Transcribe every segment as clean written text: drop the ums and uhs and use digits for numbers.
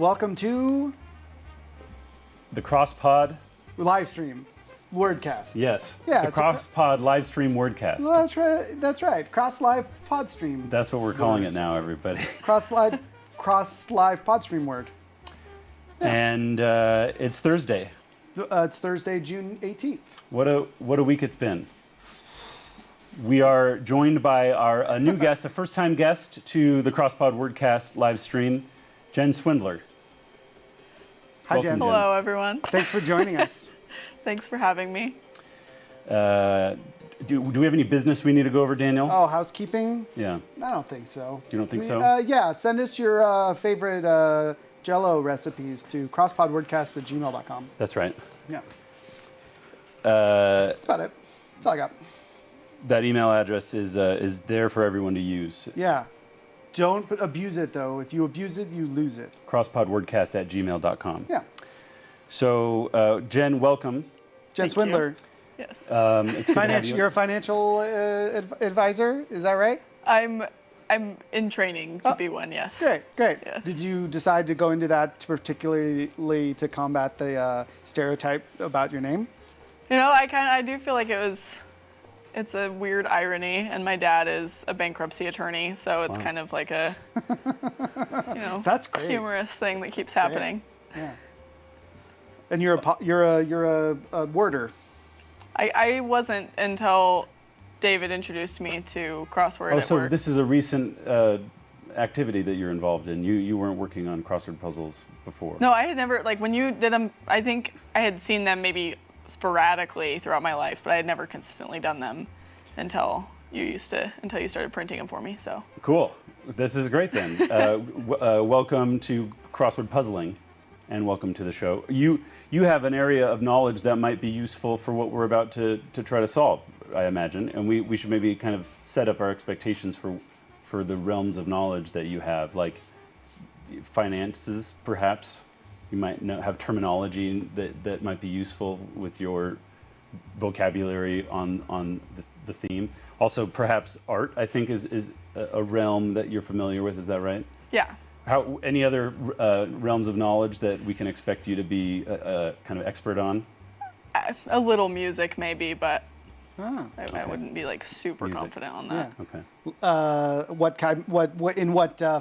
welcome to the Crosspod live stream, Wordcast. Yes. Yeah, The Crosspod live stream Wordcast. Well, that's right. That's right. Cross live pod stream. That's what we're calling it now, everybody. Cross live pod stream word. Yeah. And it's Thursday. It's Thursday, June 18th. What a week it's been. We are joined by a new guest, a first-time guest to the Crosspod Wordcast live stream, Jen Swindler. Hi, Welcome, Jen. Hello, everyone. Thanks for joining us. Thanks for having me. Do we have any business we need to go over, Daniel? Oh, housekeeping? Yeah. I don't think so. You don't think so? Yeah, send us your favorite Jell-O recipes to crosspodwordcast@gmail.com. That's right. Yeah. That's about it. That's all I got. That email address is there for everyone to use. Yeah. Don't abuse it, though. If you abuse it, you lose it. crosspodwordcast@gmail.com. Yeah. So, Jen, welcome. Jen Thank Swindler. you. Yes. It's good to have you. You're a financial advisor, is that right? I'm in training to be one, yes. Great. Yes. Did you decide to go into that particularly to combat the stereotype about your name? You know, I do feel like it's a weird irony, and my dad is a bankruptcy attorney, so it's kind of like a, That's great. humorous thing that keeps happening. Yeah. And you're a worder. I wasn't until David introduced me to crossword at So work. this is a recent activity that you're involved in. You weren't working on crossword puzzles before. No, I had never, like, when you did them, I think I had seen them maybe sporadically throughout my life, but I had never consistently done them until you started printing them for me, so. Cool. This is great then. Welcome to Crossword Puzzling, and welcome to the show. You have an area of knowledge that might be useful for what we're about to try to solve, I imagine, and we should maybe kind of set up our expectations for the realms of knowledge that you have, like finances, perhaps. You might have terminology that might be useful with your vocabulary on the theme. Also, perhaps art, I think, is a realm that you're familiar with. Is that right? Yeah. Any other realms of knowledge that we can expect you to be kind of expert on? A little music, maybe, but I Okay. wouldn't be like super Music. confident on that. Okay. What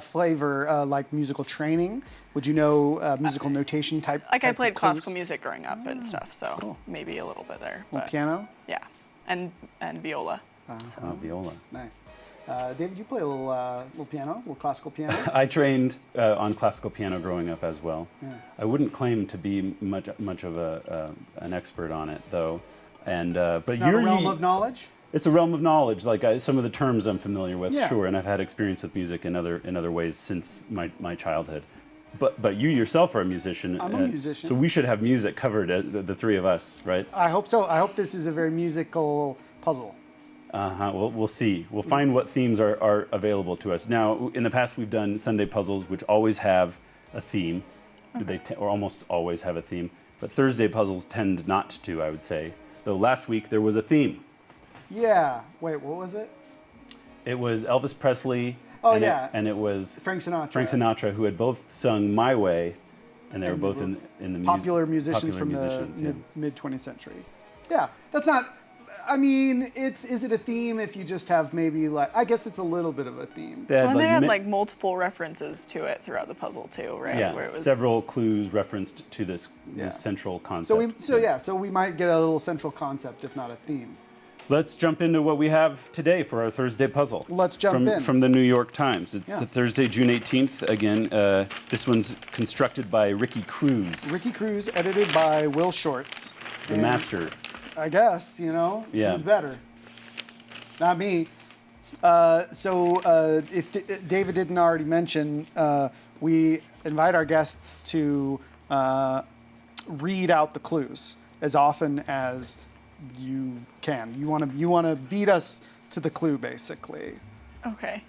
flavor, like musical training? Would you know musical notation type? Like I types of played clues? classical music growing up and stuff, so cool. maybe a little bit there. Little But piano? yeah, and viola. Viola. Nice. David, you play a little piano, a little classical piano? I trained on classical piano growing up as well. Yeah. I wouldn't claim to be much of an expert on it, though. And but It's not you're a realm of knowledge? It's a realm of knowledge. Like some of the terms I'm familiar with, Yeah. sure, and I've had experience with music in other ways since my childhood. But you yourself are a musician. I'm a musician. So we should have music covered, the three of us, right? I hope so. I hope this is a very musical puzzle. We'll see. We'll find what themes are available to us. Now, in the past, we've done Sunday puzzles, which always have a theme. Okay. Or almost always have a theme. But Thursday puzzles tend not to, I would say. Though last week there was a theme. Yeah. Wait, what was it? It was Elvis Presley. Oh, and yeah. and it was Frank Sinatra. Frank Sinatra, who had both sung "My Way," and they were both in the Popular musicians from the mid 20th century. Yeah, that's not. I mean, is it a theme if you just have maybe like? I guess it's a little bit of a theme. They had, Like multiple references to it throughout the puzzle too, right? Yeah, Where it was, several clues referenced to this central concept. So we might get a little central concept, if not a theme. Let's jump into what we have today for our Thursday puzzle. Let's jump in. From the New York Times. It's Thursday, June 18th. Again, this one's constructed by Ricky Cruz. Ricky Cruz, edited by Will Shorts. The master. I guess, Yeah. who's better? Not me. If David didn't already mention, we invite our guests to read out the clues as often as you can. You want to beat us to the clue, basically. okay.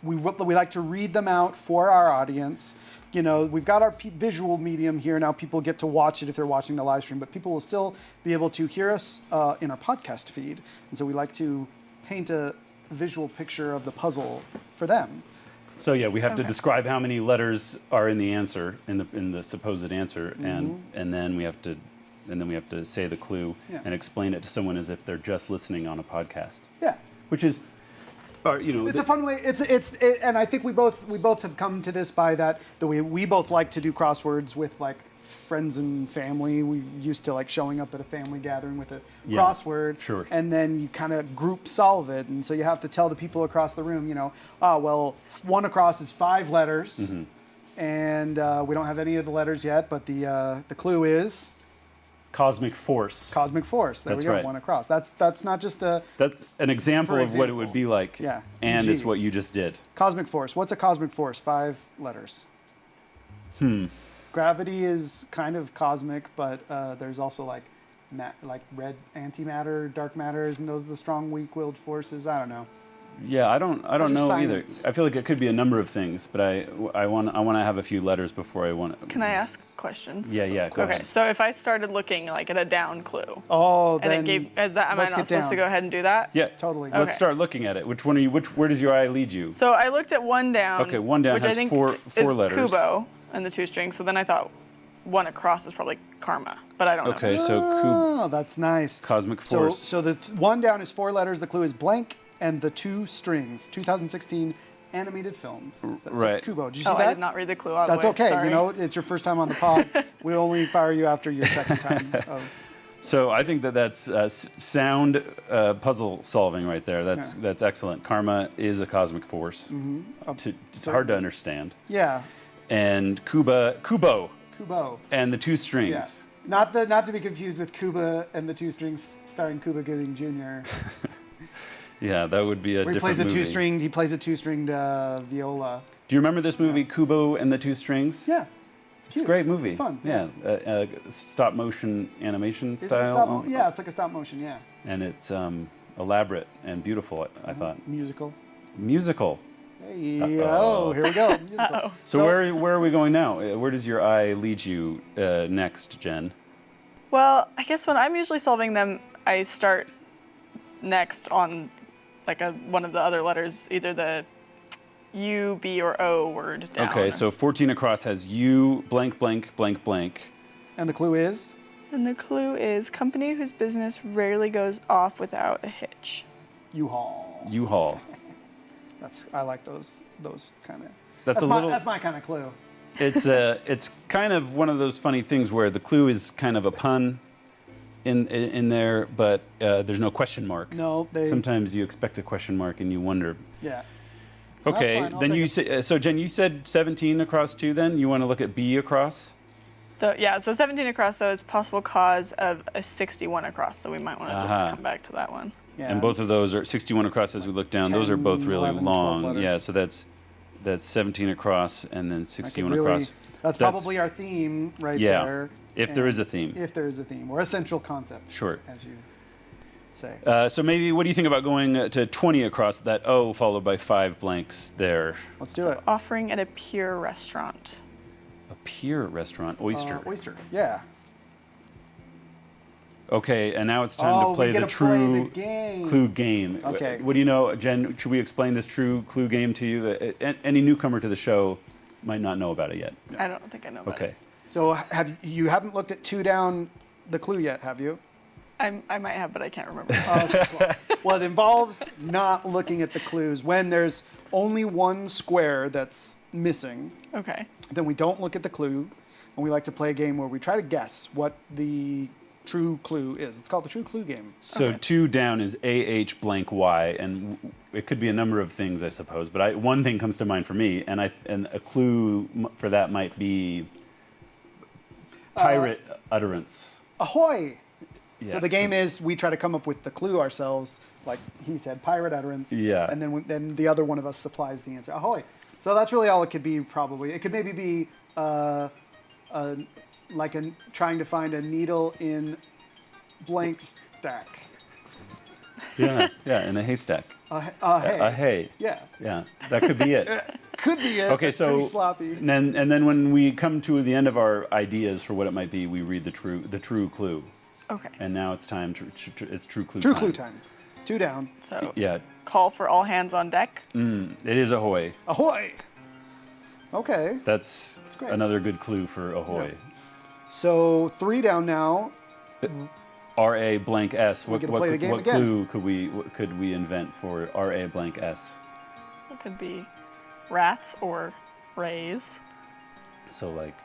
We like to read them out for our audience. We've got our visual medium here now. People get to watch it if they're watching the live stream, but people will still be able to hear us in our podcast feed. And so we like to paint a visual picture of the puzzle for them. So yeah, we have to Okay. describe how many letters are in the answer, in the supposed answer, and then we have to say the clue Yeah. and explain it to someone as if they're just listening on a podcast, Yeah. which is, or, you know, It's a fun way. And I think we both have come to this by that we both like to do crosswords with like friends and family. We used to like showing up at a family gathering with a Yeah, crossword, sure. and then you kind of group solve it, and so you have to tell the people across the room, you know, well, one across is 5 letters, Mm-hmm. and we don't have any of the letters yet, but the clue is cosmic force. cosmic force. There That's we go, right. one across. That's not just a That's an example For of what it would example. be like. Yeah, And G. it's what you just did. cosmic force. What's a cosmic force? 5 letters. Gravity is kind of cosmic, but there's also like red antimatter, dark matter. Isn't those the strong, weak-willed forces? I don't know. Yeah, I don't How's your know either. science? I feel like it could be a number of things, but I want to have a few letters before I want to. Can I ask questions? Yeah, go Okay, ahead. so if I started looking like at a down clue, Oh, and then it gave, am I let's not get supposed to down. go ahead and do that? Yeah, Totally. Let's Okay. start looking at it. Which one are you? Where does your eye lead you? So I looked at one down. Okay, one down which I has think four is letters. Kubo and the 2 strings. So then I thought one across is probably karma, but I don't know. Okay, so Oh, that's nice. cosmic So, force. so the one down is 4 letters. The clue is blank, and the 2 strings. 2016 animated film. That's Right. Kubo. Did you see Oh, that? I did not read the clue all That's the way. okay. Sorry. You know, it's your first time on the pod. We'll only fire you after your second time. So I think that's sound puzzle solving right there. That's excellent. Karma is a cosmic force. It's hard to understand. Yeah, And Kubo, Kubo. and the 2 Yeah. strings. Not to be confused with Cuba and the 2 strings starring Cuba Gooding Jr. Yeah, that would be a Where he different plays a movie. 2-stringed. He plays a 2-stringed viola. Do you remember this movie, Kubo and the 2 strings? Yeah, It's a great movie. It's fun. Yeah, stop motion animation It's a style. yeah, it's like a stop motion. Yeah, And it's elaborate and beautiful, I thought. musical. Musical. Hey, oh, here we go. Musical. So where are we going now? Where does your eye lead you next, Jen? Well, I guess when I'm usually solving them, I start next on like one of the other letters, either the U, B, or O word down. Okay, so 14 across has U blank blank blank blank. And the clue is And the clue is company whose business rarely goes off without a hitch. U-Haul. U-Haul. I like those kind of. That's a my, little. That's my kind of clue. It's kind of one of those funny things where the clue is kind of a pun in there, but there's no question mark. No, they. Sometimes you expect a question mark and you wonder. Yeah. That's Okay, fine, I'll then take you it. say, so Jen, you said 17 across too. Then you want to look at B across. So 17 across, though, is possible cause of a 61 across, so we might want to just Uh-huh. come back to that one. Yeah. And both of those are 61 across as we look down. Those are 10, both really 11, 12 long. letters. Yeah, so that's 17 across and then I could 61 really- across. That's probably our theme right Yeah, there. if there and is a theme. If there is a theme or a central concept. Sure. As you say. So maybe, what do you think about going to 20 across that O followed by 5 blanks there? Let's do So it. offering at a pier restaurant. A pier restaurant, oyster. Oyster. Yeah. Okay, and now it's time to play we the get to true play the game. clue game. Okay. What do you know, Jen? Should we explain this true clue game to you? Any newcomer to the show might not know about it yet. I don't think I know about Okay. it. So you haven't looked at 2 down the clue yet, have you? I might have, but I can't remember. Okay, well, it involves not looking at the clues. When there's only one square that's missing, Okay. then we don't look at the clue, and we like to play a game where we try to guess what the true clue is. It's called the true clue game. So 2 down is AH blank Y, and it could be a number of things, I suppose. But one thing comes to mind for me, and a clue for that might be pirate utterance. Ahoy! Yeah. So the game is we try to come up with the clue ourselves, like he said, pirate utterance. Yeah. And then the other one of us supplies the answer. Ahoy! So that's really all it could be, probably. It could maybe be trying to find a needle in blank stack. Yeah, in a haystack. Hey. A hay. Yeah. Yeah, that could be it. Could be it. Okay, It's so pretty sloppy. and then when we come to the end of our ideas for what it might be, we read the true clue. Okay. And now it's time it's true clue True time. clue time. 2 down. So Yeah, call for all hands on deck. it is ahoy. Ahoy! Okay. That's great. another good clue for ahoy. Yeah. So 3 down now. R.A. blank S. What get to play the game what again. clue could we invent for R.A. blank S? It could be rats or rays. So like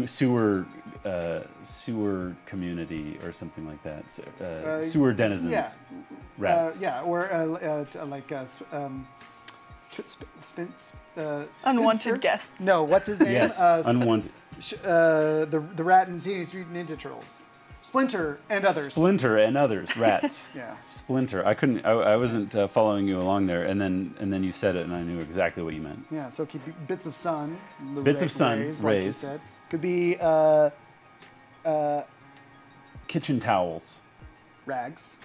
sewer community or something like that. Sewer denizens. Yeah. Rats. Yeah, or Unwanted Spencer? guests. No, what's his name? Yes. Unwanted. The rat in Teenage Mutant Ninja Turtles. Splinter and others. Splinter and others. Rats. Yeah. Splinter. I couldn't. I wasn't following you along there, and then you said it, and I knew exactly what you meant. Yeah, so it could be bits of sun. The Bits of sun, rays, like you rays. said. Could be Kitchen towels. rags,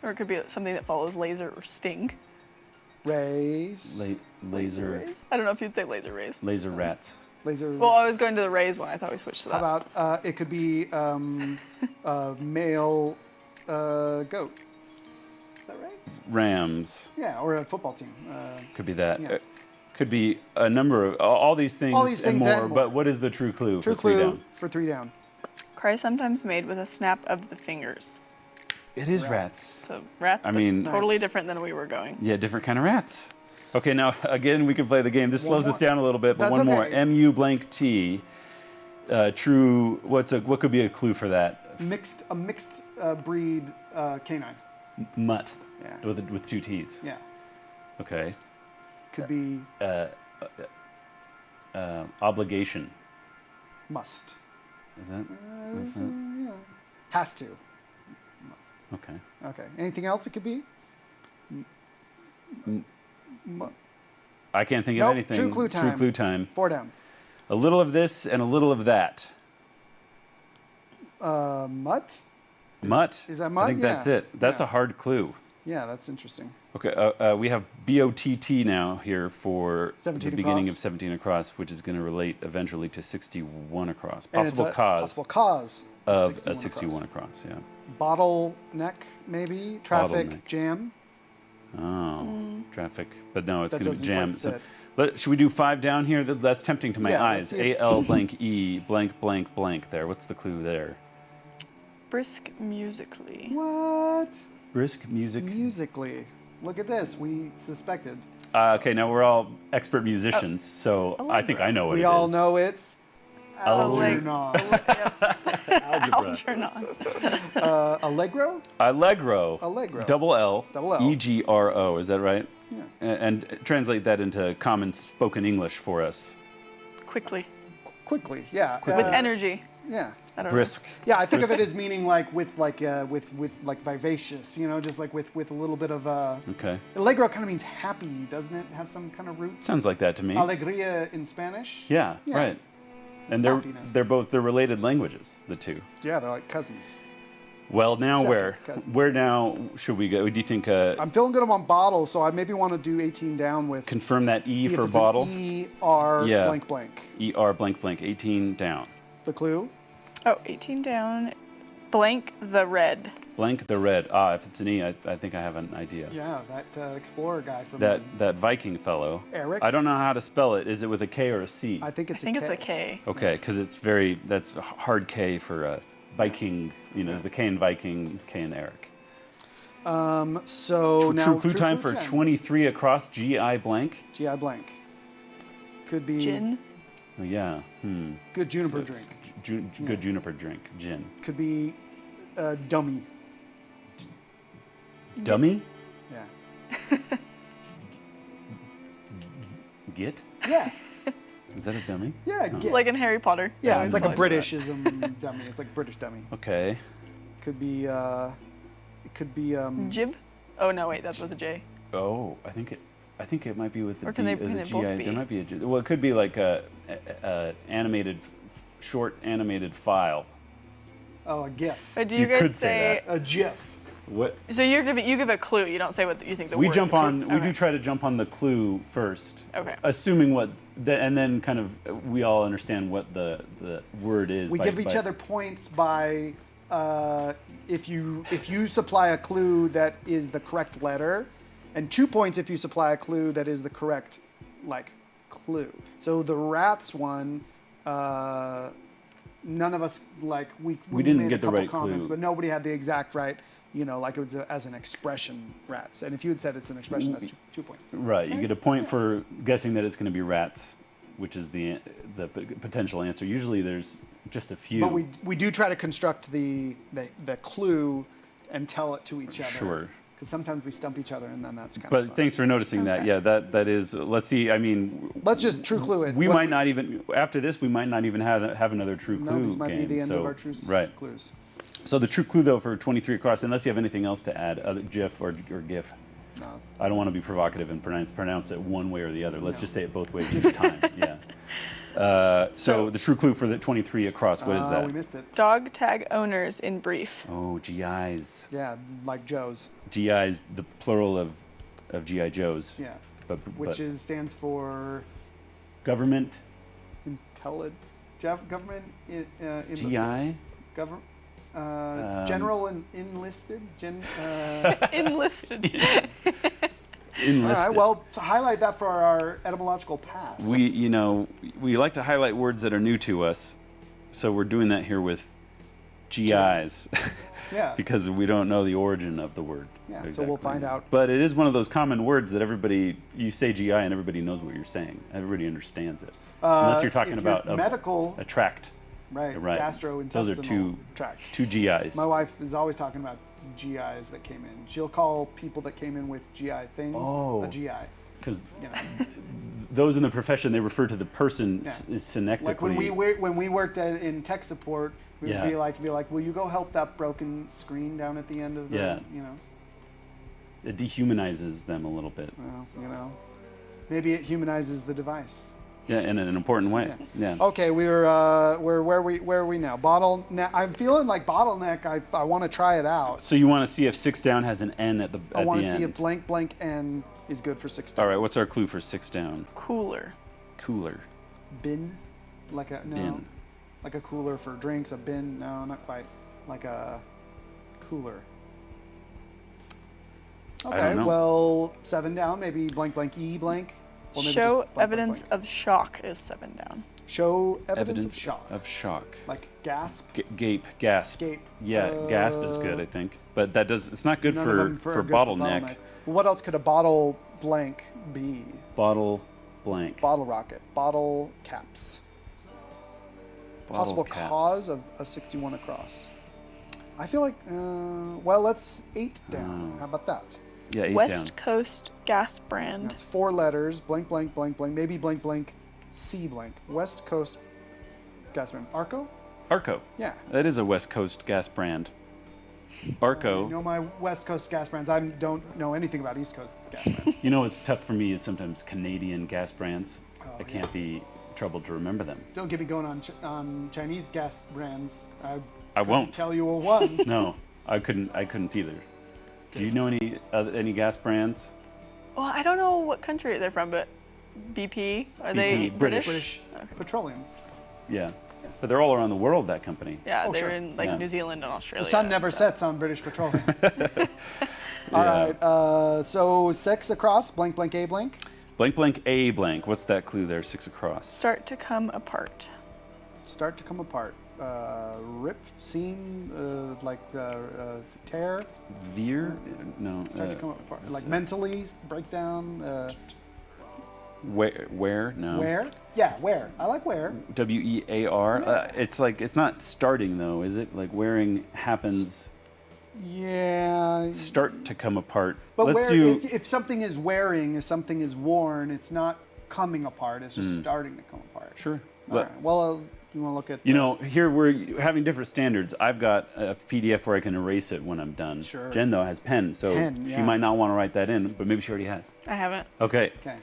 Or it could be something that follows laser or sting. rays, Laser. Rays? I don't know if you'd say laser rays. Laser rats. laser. Well, I was going to the rays one. I thought we switched to that. How about it could be male goats. Is that right? Rams. Yeah, or a football team. Could be that. Yeah. Could be a number of all these things, and more. But what is the true clue? True for 3 clue down? for 3 down. Cry sometimes made with a snap of the fingers. It is Rats. rats. So rats, I but mean- totally Nice. different than we were going. Yeah, different kind of rats. Okay, now again we can play the game. This One slows us more. down a little bit, but That's one more. okay. MU blank T. True. What could be a clue for that? A mixed breed canine. Mutt. Yeah. With 2 T's. Yeah. Okay. Could be Obligation. must. Is that? Yeah. Has to. Must. Okay. Okay. Anything else it could be? I can't think Nope, of anything. true clue time. True clue time. 4 down. A little of this and a little of that. Mutt? Mutt. is that I mutt? think that's Yeah. it. That's Yeah. a hard clue. Yeah, that's interesting. Okay, we have BOTT now here for 17 the beginning across. of 17 across, which is going to relate eventually to 61 across. And it's Possible a cause Possible cause of a 61 across, yeah. Bottleneck, maybe. Traffic Bottleneck. jam. Oh, traffic. But no, it's That going to be doesn't jam. quite So, fit. should we do 5 down here? That's tempting to my Yeah, eyes. let's see if- AL blank E blank blank blank there. What's the clue there? Brisk musically. What? Brisk music. Musically. Look at this. We suspected. Okay, now we're all expert musicians, so I think I know what it is. We all know it's Algebra. Algernon. Algebra. Allegro? Allegro. Allegro. Double L. Double L. EGRO. Is that right? Yeah. And translate that into common spoken English for us. Quickly. Quickly, yeah. With energy. Yeah. I don't Brisk. Yeah, I think of it as meaning like with vivacious, you know, just like with a little bit of Okay. Allegro kind of means happy, doesn't it? Have some kind of root. Sounds like that to me. Alegria in Spanish. Yeah, Yeah. right. And Happiness. they're related languages, the two. Yeah, they're like cousins. Well, now Second where? cousins. Where now should we go? Do you think I'm feeling good on bottles, so I maybe want to do 18 down with confirm that E see if for it's bottle? An E-R Yeah. blank blank. ER blank blank 18 down. The clue? Oh, 18 down. Blank the red. Blank the red. Ah, if it's an E, I think I have an idea. Yeah, that explorer guy from That Viking fellow. Eric? I don't know how to spell it. Is it with a K or a C? I think I it's think a it's K. a K. Okay, because that's a hard K for Viking. You know, Yeah. the K in Viking, K in Eric. So now True clue time for 23 across GI blank. GI blank. Could be Gin. Oh, yeah. good juniper So it's drink. good juniper drink. Gin. Could be dummy. Dummy? Yeah. Git? Yeah. Is that a dummy? Yeah. Get. Like in Harry Potter. yeah, They it's always like a call it that. Britishism dummy. It's like British dummy. Okay. Could be. It could be. Jib? Oh no, wait, that's with a J. Oh, I think it might be with the Or can D, they- can the they both GI. be? There might be a. Well, it could be like a animated, short animated file. Oh, a GIF. But do You you guys could say say? A GIF. What? So you give a clue. You don't say what you think the We word. jump the clue- on. We okay. do try to jump on the clue first. Okay. Assuming and then kind of we all understand what the word is. We by- give each by- other points by if you supply a clue that is the correct letter, and 2 points if you supply a clue that is the correct clue. So the rats one, none of us we didn't made get a the couple right comments, clue. but nobody had the exact right. Like it was as an expression, rats. And if you had said it's an expression, that's 2 points. Right. You get a point for guessing that it's going to be rats, which is the potential answer. Usually there's just a few. But we do try to construct the clue and tell it to each other. Sure. Because sometimes we stump each other, and then that's kind of But fun. thanks for noticing that. Yeah, that is. Let's see. I mean, Let's just true clue it. we What might not even after this. We might not even have another true clue. No, this might be game. the end So, of our true right. clues. So the true clue though for 23 across, unless you have anything else to add, other GIF or GIF. No. I don't want to be provocative and pronounce it one way or the other. Let's No. just say it both ways each time. Yeah. So the true clue for the 23 across, what is that? We missed it. Dog tag owners in brief. Oh, GIs. Yeah, like Joe's. GIs, the plural of GI Joes. Yeah. But Which stands for government. government. GI. Government. General and enlisted. Enlisted. Enlisted. All right. Well, to highlight that for our etymological pass. We like to highlight words that are new to us, so we're doing that here with GIs. Yeah. Because we don't know the origin of the word. Yeah, so exactly. we'll find out. But it is one of those common words that you say GI and everybody knows what you're saying. Everybody understands it. Unless you're talking if about medical. a tract. Right. Right. Gastrointestinal Those are tract. two GIs. My wife is always talking about GIs that came in. She'll call people that came in with GI things a GI. Because You know. those in the profession, they refer to the person Yeah. synectically. Like when we worked in tech support, we'd be like, will you go help that broken screen down at the end of the, It dehumanizes them a little bit. Well, maybe it humanizes the device. Yeah, in an important way. Yeah. Okay, where are we now? Bottleneck. I'm feeling like bottleneck. I want to try it out. So you want to see if 6 down has an N at the end. I want to see if blank N is good for 6 down. All right, what's our clue for 6 down? Cooler. Cooler. Bin, Bin. like a cooler for drinks. A bin, no, not quite. Like a cooler. I Okay, don't know. well, 7 down, maybe blank E blank. Or maybe Show just blank, evidence blank. of shock is 7 down. Show evidence of shock. Of shock. Like gasp. Gape, gasp. Gape. Yeah, gasp is good, I think. But that it's not good None of them for good bottleneck. Well, what else could a bottle blank be? Bottle blank. Bottle rocket. Bottle caps. Bottle Possible caps. cause of a 61 across. I feel like, well, let's 8 down. How about that? Yeah, 8 West down. Coast gas brand. That's 4 letters. Blank, blank, blank, blank. Maybe blank, blank, C blank. West Coast gas brand. Arco? Arco. Yeah. That is a West Coast gas brand. Arco. You know my West Coast gas brands. I don't know anything about East Coast gas brands. You know what's tough for me is sometimes Canadian gas brands. I yeah. can't be troubled to remember them. Don't get me going on Chinese gas brands. I couldn't won't. tell you a one. No, I couldn't either. Do you know any gas brands? Well, I don't know what country they're from, but BP, are they BP, British? British Petroleum. Yeah. But they're all around the world, that company. Yeah, Oh, they sure. were in Yeah. New Zealand and Australia. The sun never so- sets on British Petroleum. Yeah. All right. So 6 across. Blank, blank, A blank. Blank, blank, A blank. What's that clue there? 6 across. Start to come apart. Start to come apart. Rip, seam, tear. Veer? No. Start to come apart. Like mentally breakdown. Where? No. Wear? Yeah, wear. I like wear. WEAR. Yeah. It's not starting though, is it? Like wearing happens. Yeah. Start to come apart. But Let's wear, do. if something is wearing, if something is worn, it's not coming apart. It's just starting to come apart. Sure. All right. Well, you want to look at. You know, here we're having different standards. I've got a PDF where I can erase it when I'm done. Sure. Jen, though, has pen, so Pen, she yeah. might not want to write that in, but maybe she already has. I haven't. Okay. Okay.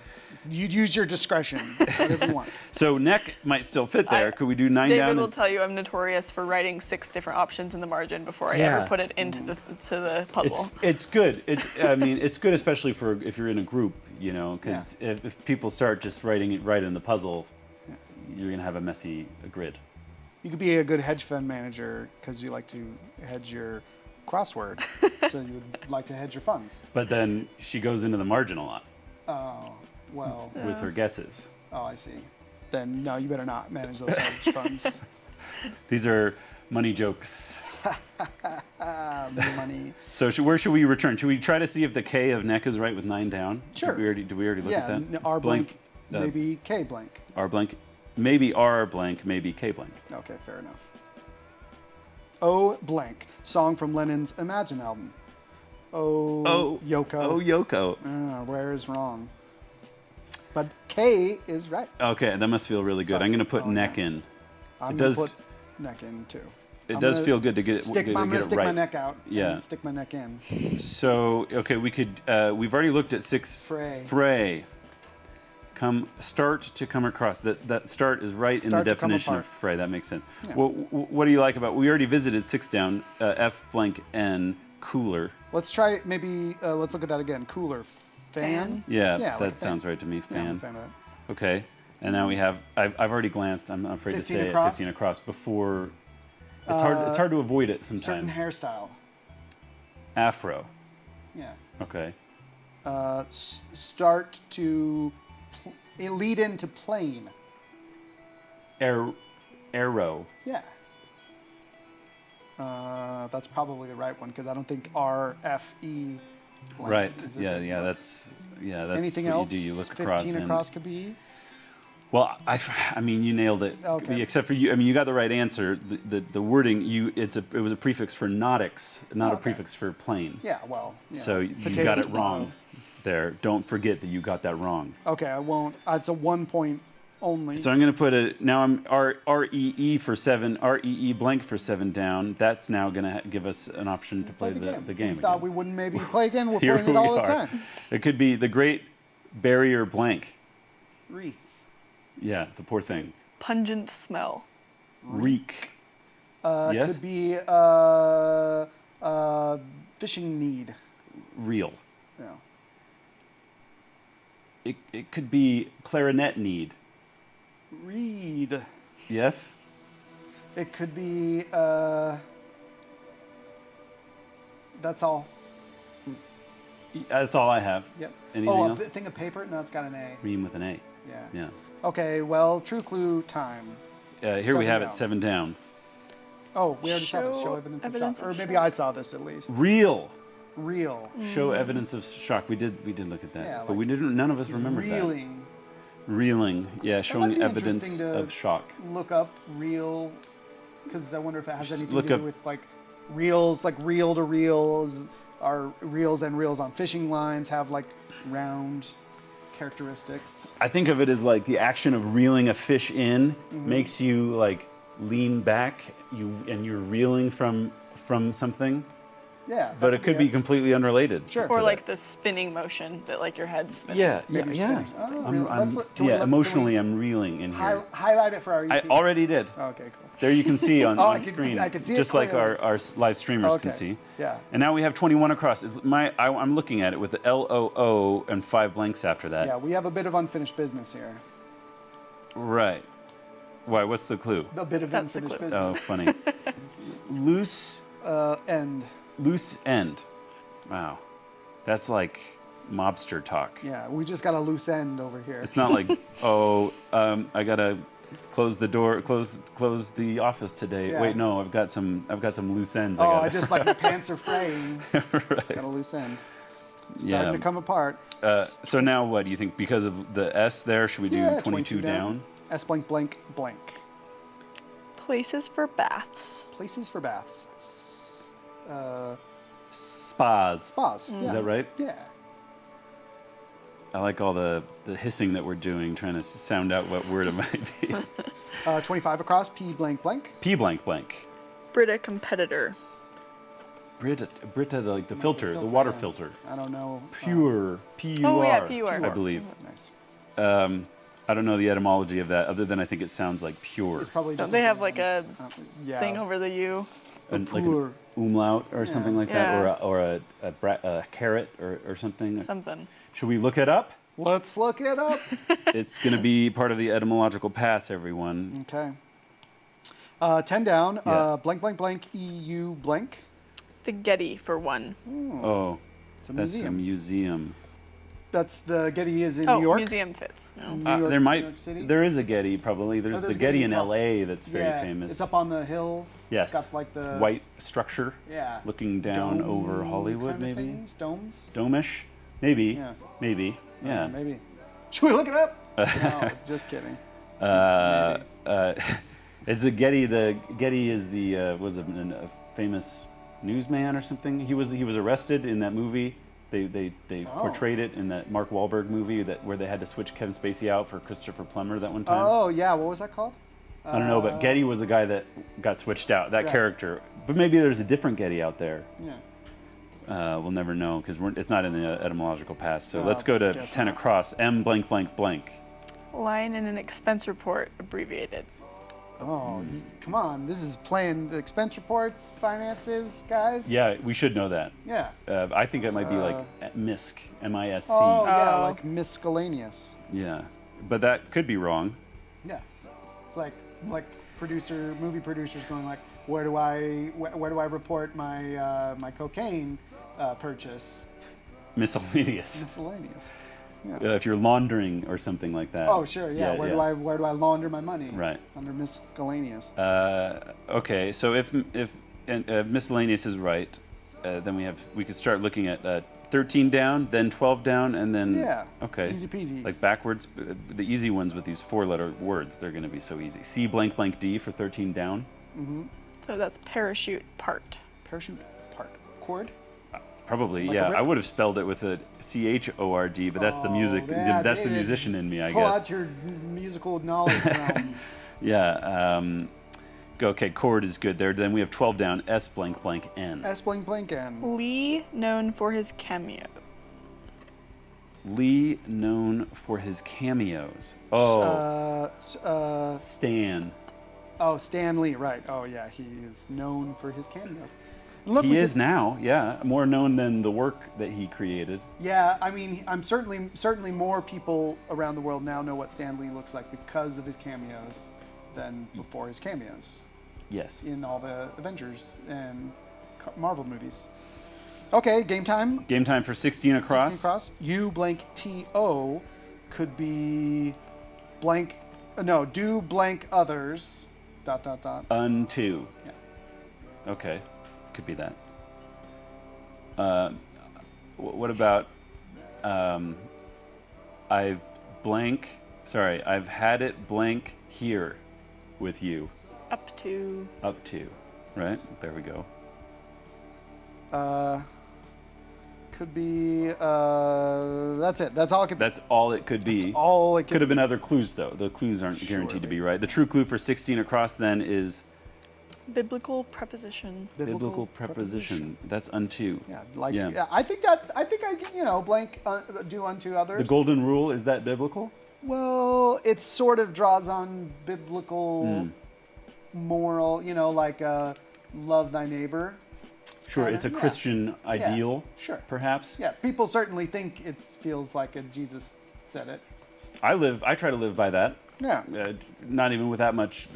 You use your discretion. Whatever you want. So neck might still fit there. Could we do 9 David down? will tell you I'm notorious for writing 6 different options in the margin before I Yeah. ever put it into the puzzle. It's good. It's good, especially for if you're in a group, you know, because if people start just writing it right in the puzzle, you're gonna have a messy grid. You could be a good hedge fund manager because you like to hedge your crossword. So you would like to hedge your funds. But then she goes into the margin a lot Oh, well. with her guesses. Oh, I see. Then no, you better not manage those hedge funds. These are money jokes. Money. So where should we return? Should we try to see if the K of neck is right with 9 down? Sure. Did we already look at that? R blank, maybe K blank. R blank, maybe R blank, maybe K blank. Okay, fair enough. O blank, song from Lennon's Imagine album. Oh, Yoko. Oh, Yoko. Where is wrong? But K is right. Okay, that must feel really good. So- I'm going to put neck yeah. in. I'm it going does- to put neck in too. It I'm does gonna feel good to get it, I'm going to stick right. my neck out Yeah. and stick my neck in. So, okay, we could, we've already looked at 6. Fray. Fray. Start to come across. That start is right in the Start to come definition of apart. fray. That makes sense. Yeah. Well, what do you like about, we already visited 6 down, F blank N, cooler. Let's try maybe, let's look at that again. Cooler. Fan? Yeah, like a that fan. sounds right to me, Yeah, I'm a fan. fan of that. Okay, and now we have, I've already glanced, I'm not afraid to 15 say across? it, 15 across before, it's hard to avoid it Certain sometimes. hairstyle. Afro, Yeah. okay. Start to lead into plane. Arrow, Yeah. That's probably the right one because I don't think R F E. blank right, is a yeah, good yeah, look. that's Anything what else? you do, you look 15 across across and, could be. well, I mean, you nailed it. Okay. Except for you, I mean, you got the right answer. The wording, it was a prefix for nautics, not a Okay. prefix for plane. Yeah. Well. Yeah. So you Potato, got it tomato. wrong there. Don't forget that you got that wrong. Okay, I won't. It's a 1 point only. So I'm going to put it, now I'm R-E-E for 7, R-E-E blank for 7 down. That's now going to give us an option to play the game We thought again. we wouldn't maybe play again. We're Here playing it we all the are. time. It could be the Great Barrier Blank. Reef. Yeah, the poor thing. Pungent smell. Reek. Yes? Could be fishing need. Real. Yeah. It could be clarinet need. Read. Yes? It could be. That's all. That's all I have. Yep. Anything a else? thing of paper? No, it's got an A. Ream with an A. Yeah. Yeah. Okay. Well, true clue time. Here we 7 have it, down. 7 down. Oh, we already saw this. Show Show evidence, evidence of shock. of Or maybe shock. I saw this at least. Real. Real. Show evidence of shock. We did look at that, Yeah, but like we didn't. None of us remembered Reeling. that. Reeling. Yeah, might showing be evidence interesting to of shock. Look up real, because I wonder if it has anything look to up- do with like reels, like reel to reels, or reels and reels on fishing lines have like round characteristics. I think of it as like the action of reeling a fish in Mm-hmm. makes you like lean back. You're reeling from something, Yeah. that but it could be completely unrelated. Sure. to Or that. like the spinning motion that like your head's spinning. Yeah, Maybe yeah. spinners. Oh, I'm, really? I'm- Let's look- can we yeah, look- can emotionally, we I'm reeling in here. Highlight it for our I EP. already did. Okay, cool. There you can see on, Oh, on I can- screen, I can see it just like clearly. our live streamers can Okay, see. yeah. And now we have 21 across. I'm looking at it with the L-O-O and 5 blanks after that. Yeah, we have a bit of unfinished business here. Right. Why? What's the clue? A bit of That's the unfinished clue. Oh, business. funny. Loose End. end. Wow. That's like mobster talk. Yeah, we just got a loose end over here. It's not like, I gotta close the door, close the office today. Yeah. Wait, no, I've got some loose ends. Oh, gotta... I just like my pants are fraying. It's Right. got a loose end. Starting Yeah. to come apart. So now what do you think? Because of the S there, should we do Yeah, 22 down? S blank blank blank. Places for baths. Places for baths. Spas. Spas. Mm. Yeah. Is that right? Yeah. I like all the hissing that we're doing, trying to sound out what word it might be. 25 across. P blank blank. P blank blank. Brita competitor. Brita, like the filter, the filter, water yeah. filter. I don't know. Pure, P-U-R, Oh, yeah, P-U-R. I believe. Nice. I don't know the etymology of that, other than I think it sounds like pure. It's probably Don't just they have like a yeah. thing over the U? Like pure. an umlaut or something like Yeah. that, or a carrot or something. Something. Should we look it up? Let's look it up. It's going to be part of the etymological pass, everyone. Okay. 10 down. Yeah. Blank, blank, blank, EU blank. The Getty for 1. Oh, It's a that's museum. a museum. That's the Getty is in Oh, New York. museum fits. No. New York, There New might, York City. there is a Getty probably. There's there's the a Getty Getty in in LA that's very Yeah, famous. It's up on the hill. Yes. It's got like the White structure. Yeah. Looking down dome over Hollywood, kind of maybe. things, domes. Domish, maybe. Yeah. Maybe. Yeah. Maybe. Should we look it up? No, just kidding. It's a Getty. The Getty is the was a famous newsman or something. He was arrested in that movie. They portrayed it in that Mark Wahlberg movie where they had to switch Kevin Spacey out for Christopher Plummer that one time. Oh yeah, what was that called? I don't know, but Getty was the guy that got switched out. That Right. character. But maybe there's a different Getty out there. Yeah. We'll never know because it's not in the etymological past. So Oh, let's go to guess 10 not. across. M blank blank blank. Line in an expense report, abbreviated. Oh, come on! This is playing the expense reports, finances, guys. Yeah, we should know that. Yeah. I think it might be like MISC, MISC. Oh yeah, Oh. like miscellaneous. Yeah, but that could be wrong. Yeah. It's like movie producers going like, where do I report my my cocaine purchase? Miscellaneous. Miscellaneous. Yeah. If you're laundering or something like that. Oh sure, yeah. Where do I launder my money? Right. Under miscellaneous. Okay, so if miscellaneous is right, then we could start looking at 13 down, then 12 down, and then Yeah. Okay. Easy peasy. Like backwards, the easy ones with these 4-letter words, they're going to be so easy. C blank blank D for 13 down. So that's parachute part. Parachute part. Chord. Probably, Like a yeah. rip? I would have spelled it with a CHORD, but that's the music. Yeah, That's the David, musician in me, I Pull guess. out your musical knowledge realm. Yeah. Okay, chord is good there. Then we have 12 down. S blank blank N. S blank blank N. Lee, known for his cameo. Lee, known for his cameos. Oh, Stan. Oh, Stan Lee, right. Oh, yeah, he is known for his cameos. Look, He we is did- now, yeah. More known than the work that he created. Yeah, I mean, I'm certainly more people around the world now know what Stan Lee looks like because of his cameos than before his cameos Yes. in all the Avengers and Marvel movies. Okay, game time. Game time for 16 across. 16 across. U blank T-O could be blank, no, do blank others, ... Unto. Yeah. Okay, could be that. What about I've had it blank here with you. Up to. Up to, right? There we go. Could be, that's it. That's all it could be. That's all it could be. All it Could have be. been other clues though. The clues aren't guaranteed to be right. The true clue for 16 across then is Biblical preposition. biblical preposition. That's unto. Yeah, like, Yeah. yeah, I think I can, blank, do unto others. The golden rule, is that biblical? Well, it sort of draws on biblical moral, like love thy neighbor. Sure, it's a Yeah. Christian ideal, Sure. perhaps. Yeah, people certainly think it feels like Jesus said it. I try to live by that. Yeah. Not even with that much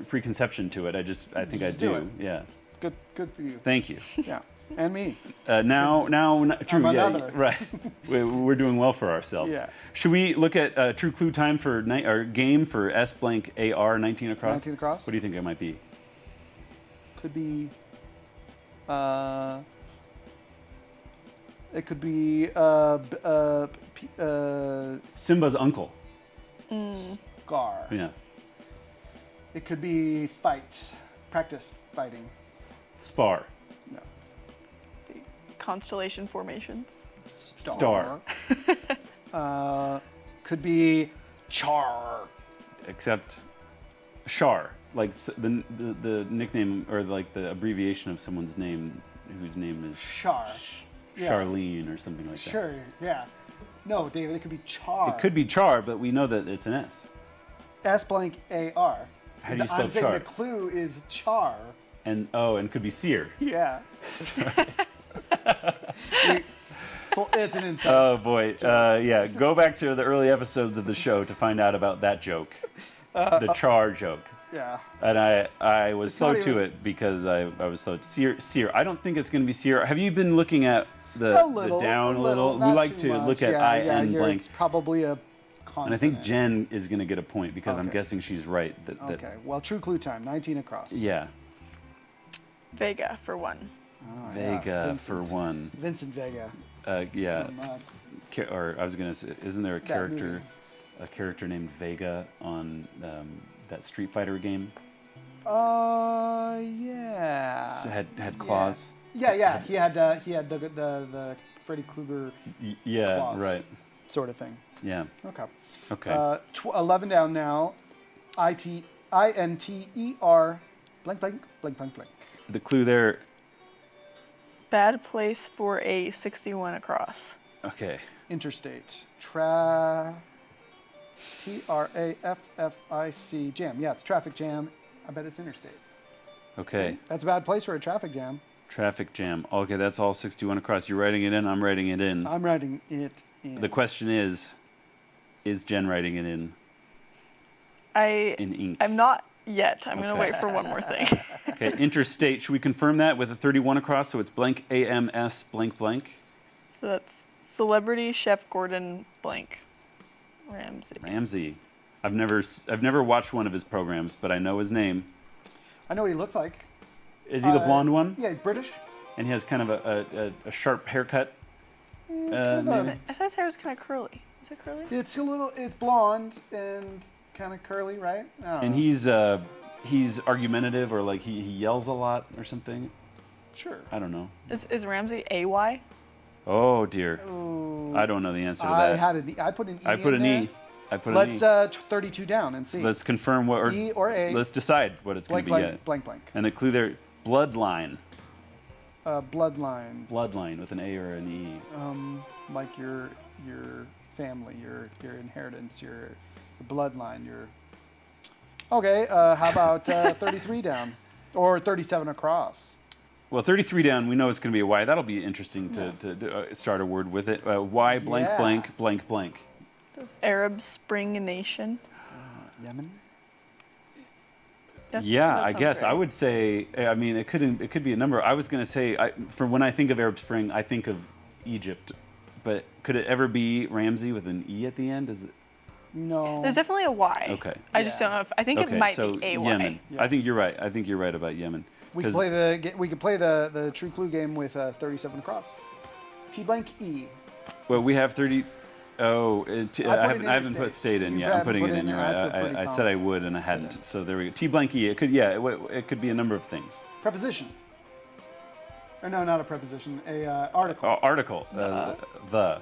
preconception to it. I think I just do do. it. Yeah. Good for you. Thank you. Yeah. And me. Now, true. I'm Yeah, another. right. We're doing well for ourselves. Yeah. Should we look at true clue time for our game for S blank AR 19 across? 19 across? What do you think it might be? Could be it could be Simba's uncle. Scar. Yeah. It could be fight. Practice fighting. Spar. No. Constellation formations. Star. Could be char. Except Shar, like the nickname or like the abbreviation of someone's name, whose name is Char. Yeah. Charlene or something like that. Sure, yeah. No, David, it could be char. It could be Char, but we know that it's an S. S blank A-R. How do you spell I'm saying char? the clue is char. And could be seer. Yeah. So it's an insight. Oh boy, yeah. Go back to the early episodes of the show to find out about that joke, the Char joke. Yeah. And I was It's slow not to even- it because I was slow. Sear. I don't think it's going to be Sear. Have you been looking at the down a little? We not like too to look much. at IN blank. It's probably a consonant. And I think Jen is going to get a point because I'm Okay. guessing she's right. Okay, well, true clue time, 19 across. Yeah. Vega for 1. Oh, yeah, Vega Vincent. for 1. Vincent Vega. Yeah. From, Or I was going to say, isn't there That movie. a character named Vega on that Street Fighter game? Yeah. Had claws. Yeah. He had the Freddy Krueger Yeah, claws. right. Sort of thing. Yeah. Okay. Okay. 11 down now. INTER blank blank blank blank blank. The clue there. Bad place for a 61 across. Okay. Interstate. TRAFFIC jam. Yeah, it's traffic jam. I bet it's interstate. Okay. That's a bad place for a traffic jam. Traffic jam. Okay, that's all 61 across. You're writing it in. I'm writing it in. I'm writing it in. The question is Jen writing it in ink? I'm not yet. I'm going to Okay. wait for one more thing. Okay, interstate. Should we confirm that with a 31 across? So it's blank AMS blank blank. So that's Celebrity Chef Gordon blank Ramsay. Ramsay. I've never watched one of his programs, but I know his name. I know what he looked like. Is he the blonde one? Yeah, he's British. And he has kind of a sharp haircut. Kind maybe? of. I thought his hair was kind of curly. Is it curly? It's blonde and kind of curly, right? I don't And know. he's argumentative, or like he yells a lot or something. Sure. I don't know. Is Ramsay AY? Oh dear. Ooh. I don't know the answer to I that. had I put an E. I put in an there. E. I put Let's an E. 32 down and see. Let's confirm what. E or A. Let's decide what it's going blank to be blank yet. blank blank. And the clue there, bloodline. Bloodline. Bloodline with an A or an E. Like your family, your inheritance, your bloodline, your. Okay. How about 33 down, or 37 across? Well, 33 down, we know it's going to be a Y. That'll be interesting to start a word with it. Y blank Yeah. blank blank blank. That's Arab Spring Nation. Yemen. Yeah, that I sounds guess right. I would say. I mean, it could be a number. I was going to say, for when I think of Arab Spring, I think of Egypt, but could it ever be Ramsey with an E at the end? Is it? No. There's definitely a Y. Okay. I just don't know if I think Okay, it might so be AY. Yemen. Yeah. I think you're right. I think you're right about Yemen. We could 'Cause- play the true clue game with 37 across. T blank E. Well, we have 30. Oh, I I put it haven't put interstate. state in You yet. I'm haven't putting put it it in. in You're there. I right. feel pretty I said I would, and I hadn't. Didn't. So there we go. T blank E. It could. Yeah. It could be a number of things. Preposition. Or no, not a preposition. A article. Article. The.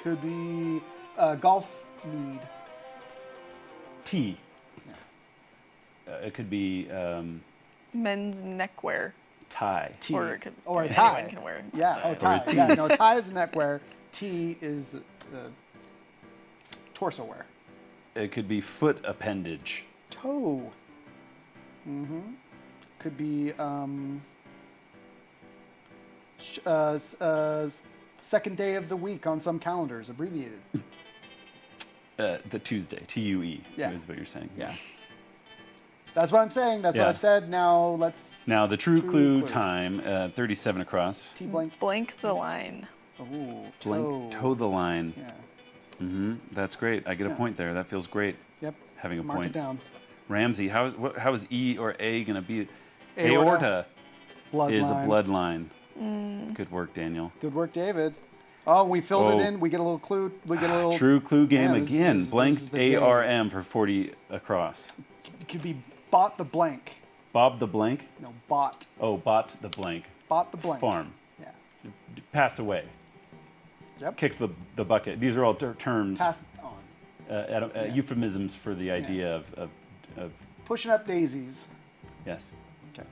Could be golf mead. T. It could be Men's neckwear. tie. T. Or it could, Or a anyone tie. can wear. Yeah. Oh, Or a tie. T. Yeah. No, tie is neckwear. T is torso wear. It could be foot appendage. Toe. Could be second day of the week on some calendars, abbreviated. The Tuesday. TUE. Yeah. Is what you're saying. Yeah. That's what I'm saying. That's Yeah. what I've said. Now let's. Now the true clue time. 37 across. T blank. Blank the line. Ooh, Blank. toe. Toe the line. Yeah. That's great. I get a Yeah. point there. That feels great. Yep. Having a Mark point. it down. Ramsey, how is E or A going to be? Aorta. Aorta is a Bloodline. bloodline. Good work, Daniel. Good work, David. Oh, we filled Oh. it in. We get a little clue. We get a little. True clue game Yeah, this- again. this- Blank this is the day. ARM for 40 across. It could be bought the blank. Bob the blank. No, bought. Oh, bought the blank. Bought the blank. Farm. Yeah. Passed away. Yep. Kicked the bucket. These are all terms, Passed on. euphemisms for the idea of Pushing up daisies. yes. Okay.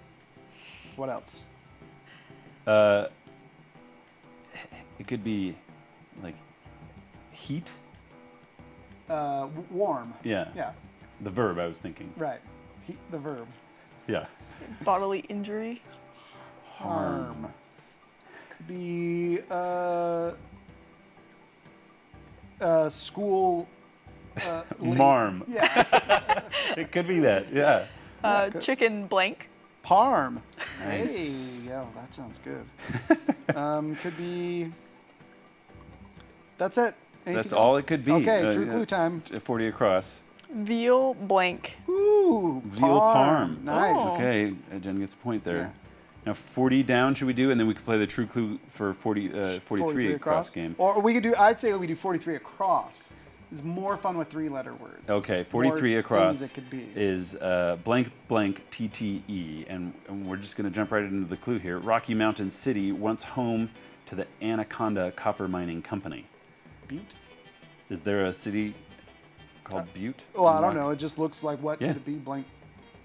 What else? It could be like heat. Warm. Yeah. Yeah. The verb I was thinking. Right. Heat the verb. Yeah. Bodily injury. Harm. Could be school Marm. Yeah. It could be that. Yeah. Chicken blank. Parm. Nice. Hey, yeah, that sounds good. Could be. That's it. Anything That's all else? it could be. Okay, true clue time. 40 across. Veal blank. Ooh, Veal parm. Nice. Oh. Okay, Jen gets a point there. Yeah. Now 40 down should we do, and then we could play the true clue for 43 across game. Or we could do. I'd say we do 43 across. It's more fun with 3-letter words. Okay, 43 More across things it could be. is blank blank TTE, and we're just going to jump right into the clue here. Rocky Mountain City, once home to the Anaconda Copper Mining Company. Butte? Is there a city called Butte? Well, I in don't Rocky- know. It just looks like what Yeah. could it be? Blank.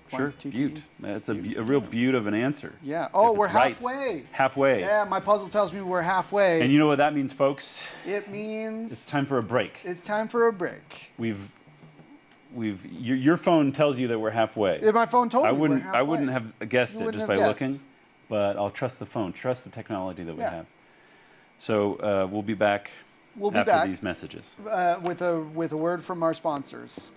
Sure, TTE? Butte. That's a real butte of an answer. Yeah. Oh, If we're it's right. halfway. Halfway. Yeah, my puzzle tells me we're halfway. And you know what that means, folks? It means It's time for a break. it's time for a break. Your phone tells you that we're halfway. If my phone told me I we're wouldn't halfway. have guessed You it wouldn't just have by guessed. looking, but I'll trust the phone, trust the technology that we Yeah. have. So we'll be back We'll be after back these messages. with a word from our sponsors.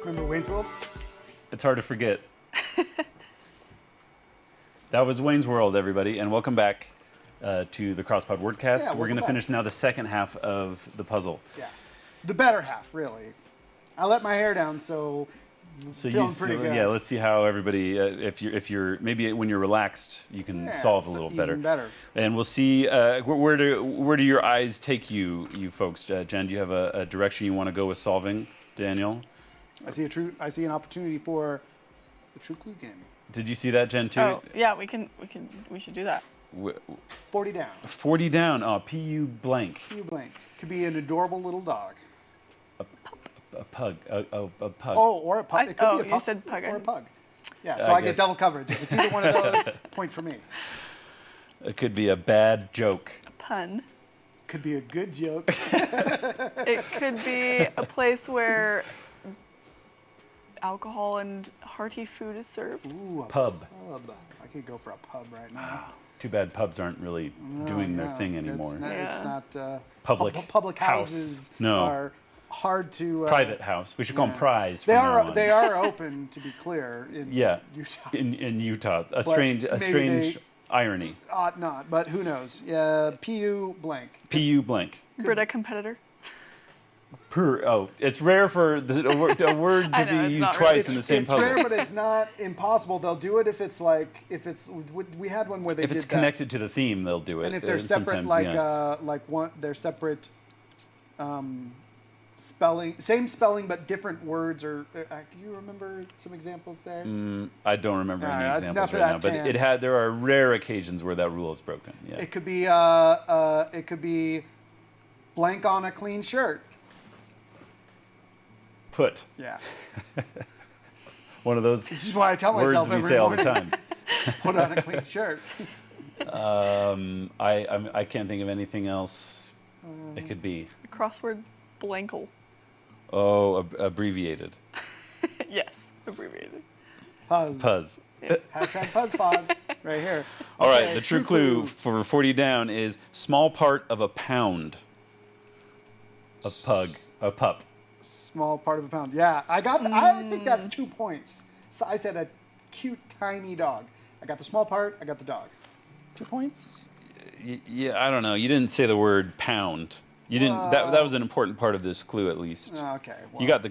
Remember Wayne's World? It's hard to forget. That was Wayne's World, everybody, and welcome back to the Crosspod Wordcast. Yeah, We're welcome going to back. finish now the second half of the puzzle. Yeah. The better half, really. I let my hair down, so feeling pretty good. Yeah, let's see how everybody. If you're maybe when you're relaxed, you can solve a little better. Even better. And we'll see where do your eyes take you folks. Jen, do you have a direction you want to go with solving? Daniel, I see an opportunity for the True Clue game. did you see that, Jen, too? Oh, yeah, we should do that. 40 down. 40 down. Oh, P.U. blank. You blank. Could be an adorable little dog. A pug. A pug. Oh, or a pup. It could be a you pup said pug. or a pug. Yeah, I so I guess. get double coverage. If it's either one of those, point for me. It could be a bad joke. A pun. Could be a good joke. It could be a place where alcohol and hearty food is served. Ooh, a Pub. pub. I could go for a pub right now. Too bad pubs aren't really doing their thing anymore. It's not Public public house. houses No. are hard to Private house. We should call them prize. They from now are on. they are open, to be clear, in Yeah. Utah. In Utah. A maybe strange they- irony. Ought not, but who knows? PU blank. P.U. blank. Brita competitor. It's rare for a word to I know, be it's used not twice rare. in the same It's puzzle. rare, but it's not impossible. They'll do it if it's we had one where they If did it's that. connected to the theme, they'll do it. And if they're separate, sometimes, they're separate spelling, same spelling but different words. Or do you remember some examples there? I don't remember All any right, examples enough of right that, now, Tan. but there are rare occasions where that rule is broken. Yeah. It could be blank on a clean shirt. Put. Yeah, One of those this is why I tell words myself we every say all the morning. time. Put on a clean shirt. I can't think of anything else it could be. A crossword blankle. Oh, abbreviated. Yes, abbreviated. Puzz. Puzz. Hashtag PuzzPod right here. All right, Okay, the true clue for 40 down is small part of a pound. A pup. Small part of a pound. Yeah, I think that's 2 points. So I said a cute, tiny dog. I got the small part. I got the dog. 2 points. Yeah, I don't know. You didn't say the word pound. You didn't. That was an important part of this clue, at least. Okay. Well, You got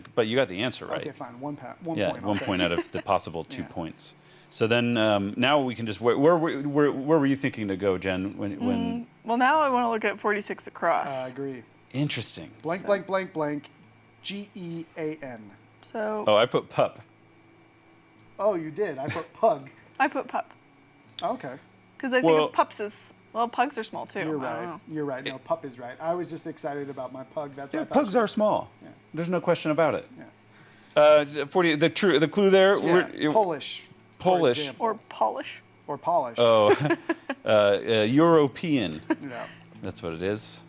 the answer right. Okay, fine. 1 pound. 1 Yeah, point. 1 okay. point out of the possible 2 Yeah. points. So then now we can just where were you thinking to go, Jen? When Well, now I want to look at 46 across. I agree. interesting. Blank, blank, blank, blank. GEAN. So Oh, I put pup. Oh, you did. I put pug. I put pup Okay. because I think Well- of pups as pugs are small too. You're I don't right. know. You're right. No, pup is right. I was just excited about my pug. That's Yeah, what I thought. pugs are small. Yeah. There's no question about it. Yeah. 40. The clue there. Yeah, Polish. for Polish. example. Or polish. Or polish. Oh, European. Yeah. That's what it is.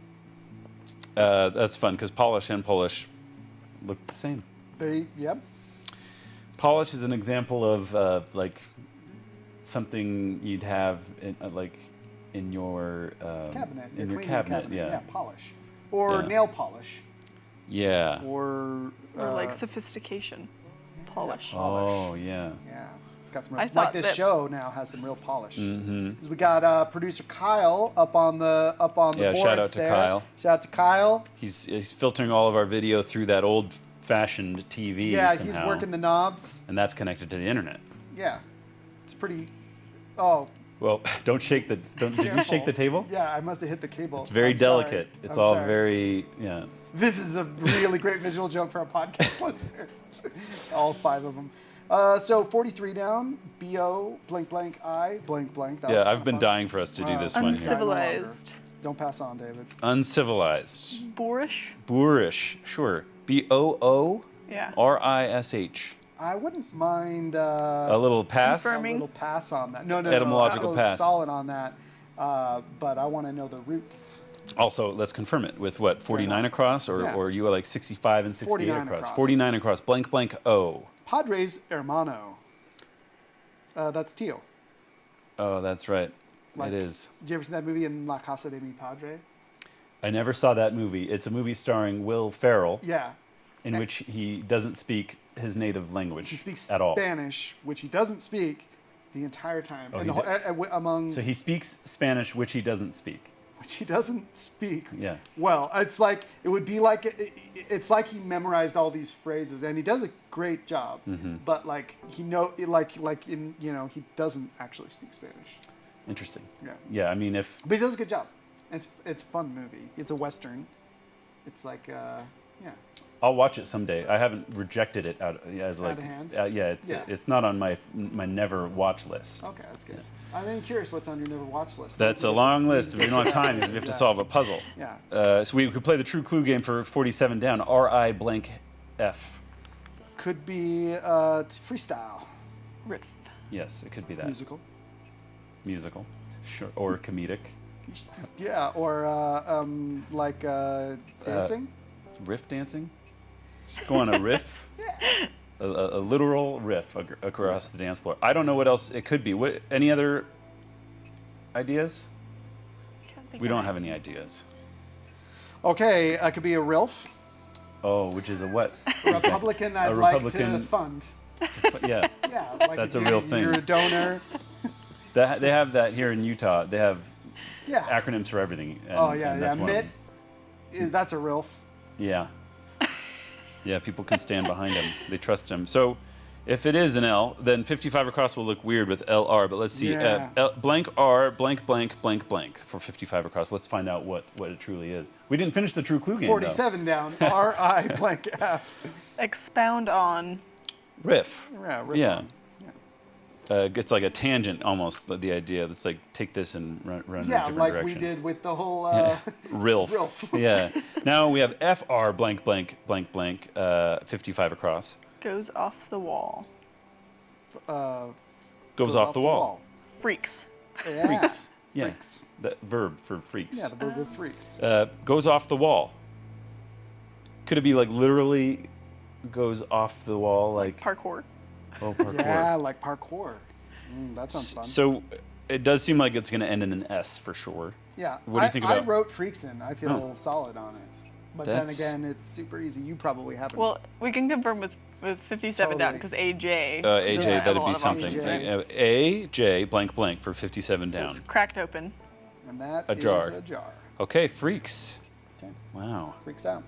That's fun because Polish and Polish look the same. Yep. Polish is an example of like something you'd have in your Cabinet. in your cleaning cabinet. Yeah, Yeah. polish. Or Yeah. nail polish. Yeah. Or Or sophistication. Polish. Oh yeah. Yeah, it's got some I real, thought like this that- show now has some real polish. Mm-hmm. 'Cause we got producer Kyle up on the Yeah, boards shout out to there. Kyle. Shout out to Kyle. He's filtering all of our video through that old-fashioned TV. Yeah, somehow, he's working the knobs. and that's connected to the internet. Yeah, it's pretty. Oh, Well, don't shake the. Did you careful. shake the table? Yeah, I must have hit the cable. It's very I'm sorry. delicate. It's I'm all sorry. very yeah. This is a really great visual joke for our podcast listeners. All 5 of them. So 43 down. BO blank blank I blank blank. That Yeah, was I've kinda been fun. dying for us to do this one here. Uncivilized. Don't pass on, David. Uncivilized. Boorish. Boorish. Sure. BOORISH. Yeah. I wouldn't mind A little pass. Confirm. a little pass on that. No, Etymological I'll go pass. solid on that. But I want to know the roots. Also, let's confirm it with what 49 across, or Yeah. or you were like 65 and 68 49 across. across. 49 across. Blank blank O. Padres hermano. That's Tio. Oh, that's right. Like- it is. Did you ever see that movie in La Casa de mi Padre? I never saw that movie. It's a movie starring Will Ferrell, Yeah. in which he doesn't speak his native language He speaks at all. Spanish, which he doesn't speak the entire time. Oh, and he among So he speaks Spanish, which he doesn't speak. which he doesn't speak. Yeah. Well, it's like it would be like it's like he memorized all these phrases, and he does a great job. But like he he doesn't actually speak Spanish. Interesting. Yeah. Yeah, I mean, if But he does a good job. It's a fun movie. It's a western. It's like yeah. I'll watch it someday. I haven't rejected it as like Out of hand? Yeah, it's not on my never watch list. Okay, that's good. I'm curious what's on your never watch list. That's a long list. If we don't have time, we have to solve a puzzle. Yeah. So we could play the true clue game for 47 down. R-I blank F. Could be freestyle. Riff. Yes, it could be that. Musical. Sure. Or comedic. Yeah, or dancing. Riff dancing? Go on a riff? a literal riff across the dance floor. I don't know what else it could be. Any other ideas? Can't think We of don't it. have any ideas. Okay, it could be a RILF. Oh, which is a what? A Republican I'd Republican- like to fund. Yeah. Yeah, like That's if a real thing. You're a donor. They have that here in Utah. They have Yeah. acronyms for everything. And, Oh yeah, and yeah. that's one of Mitt. them. That's a RILF. Yeah. Yeah, people can stand behind him. They trust him. So if it is an L, then 55 across will look weird with LR, but let's see. Yeah. Blank R, blank, blank, blank, blank for 55 across. Let's find out what it truly is. We didn't finish the true clue game, 47 down. R-I blank F. Expound on. though. Riff. Yeah, RIF Yeah. on. It's like a tangent almost, the idea. It's like take this and run in a Yeah, different like direction. we did with the whole Rilf. Rilf. Yeah. Now we have FR blank, blank, blank, blank, 55 across. Goes off the wall. Goes off the wall. Freaks. Yeah. Freaks. Yeah. Freaks. The verb for freaks. Yeah, the verb with freaks. Goes off the wall. Could it be like literally goes off the wall, like Parkour. oh parkour? Yeah, like parkour. That sounds fun. So it does seem like it's going to end in an S for sure. Yeah. What do you think I about- wrote freaks in. I feel Oh. solid on it. But That's- then again, it's super easy. You probably haven't. Well, we can confirm with 57 down Totally. because AJ. AJ, doesn't have a that'd lot be of something. options, AJ. right? AJ blank blank for 57 So down. it's cracked open. and that a is jar. a jar. Okay, freaks. Okay. Wow. Freaks out.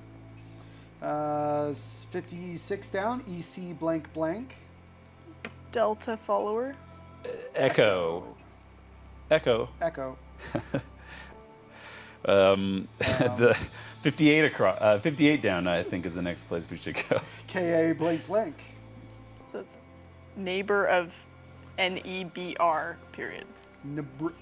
56 down. EC blank blank. Delta follower. Echo. Echo. Echo. The 58 across, 58 down, I think, is the next place we should go. KA blank blank. So it's neighbor of NEBR, period.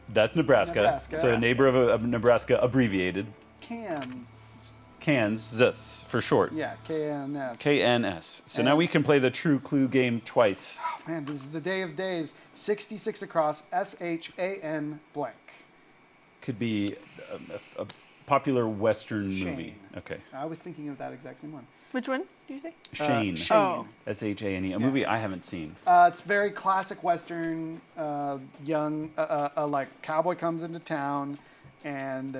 That's Nebraska. Nebraska. So neighbor of Nebraska, abbreviated. Cans. Kansas for short. Yeah, KNS. KNS. So now And- we can play the true clue game twice. Oh, man, this is the day of days. 66 across. SHAN blank. Could be a popular Western movie. Shane. Okay. I was thinking of that exact same one. Which one do you say? Shane. Shane. Oh. S-H-A-N-E. A movie I haven't seen. It's very classic Western. Young, like cowboy comes into town, and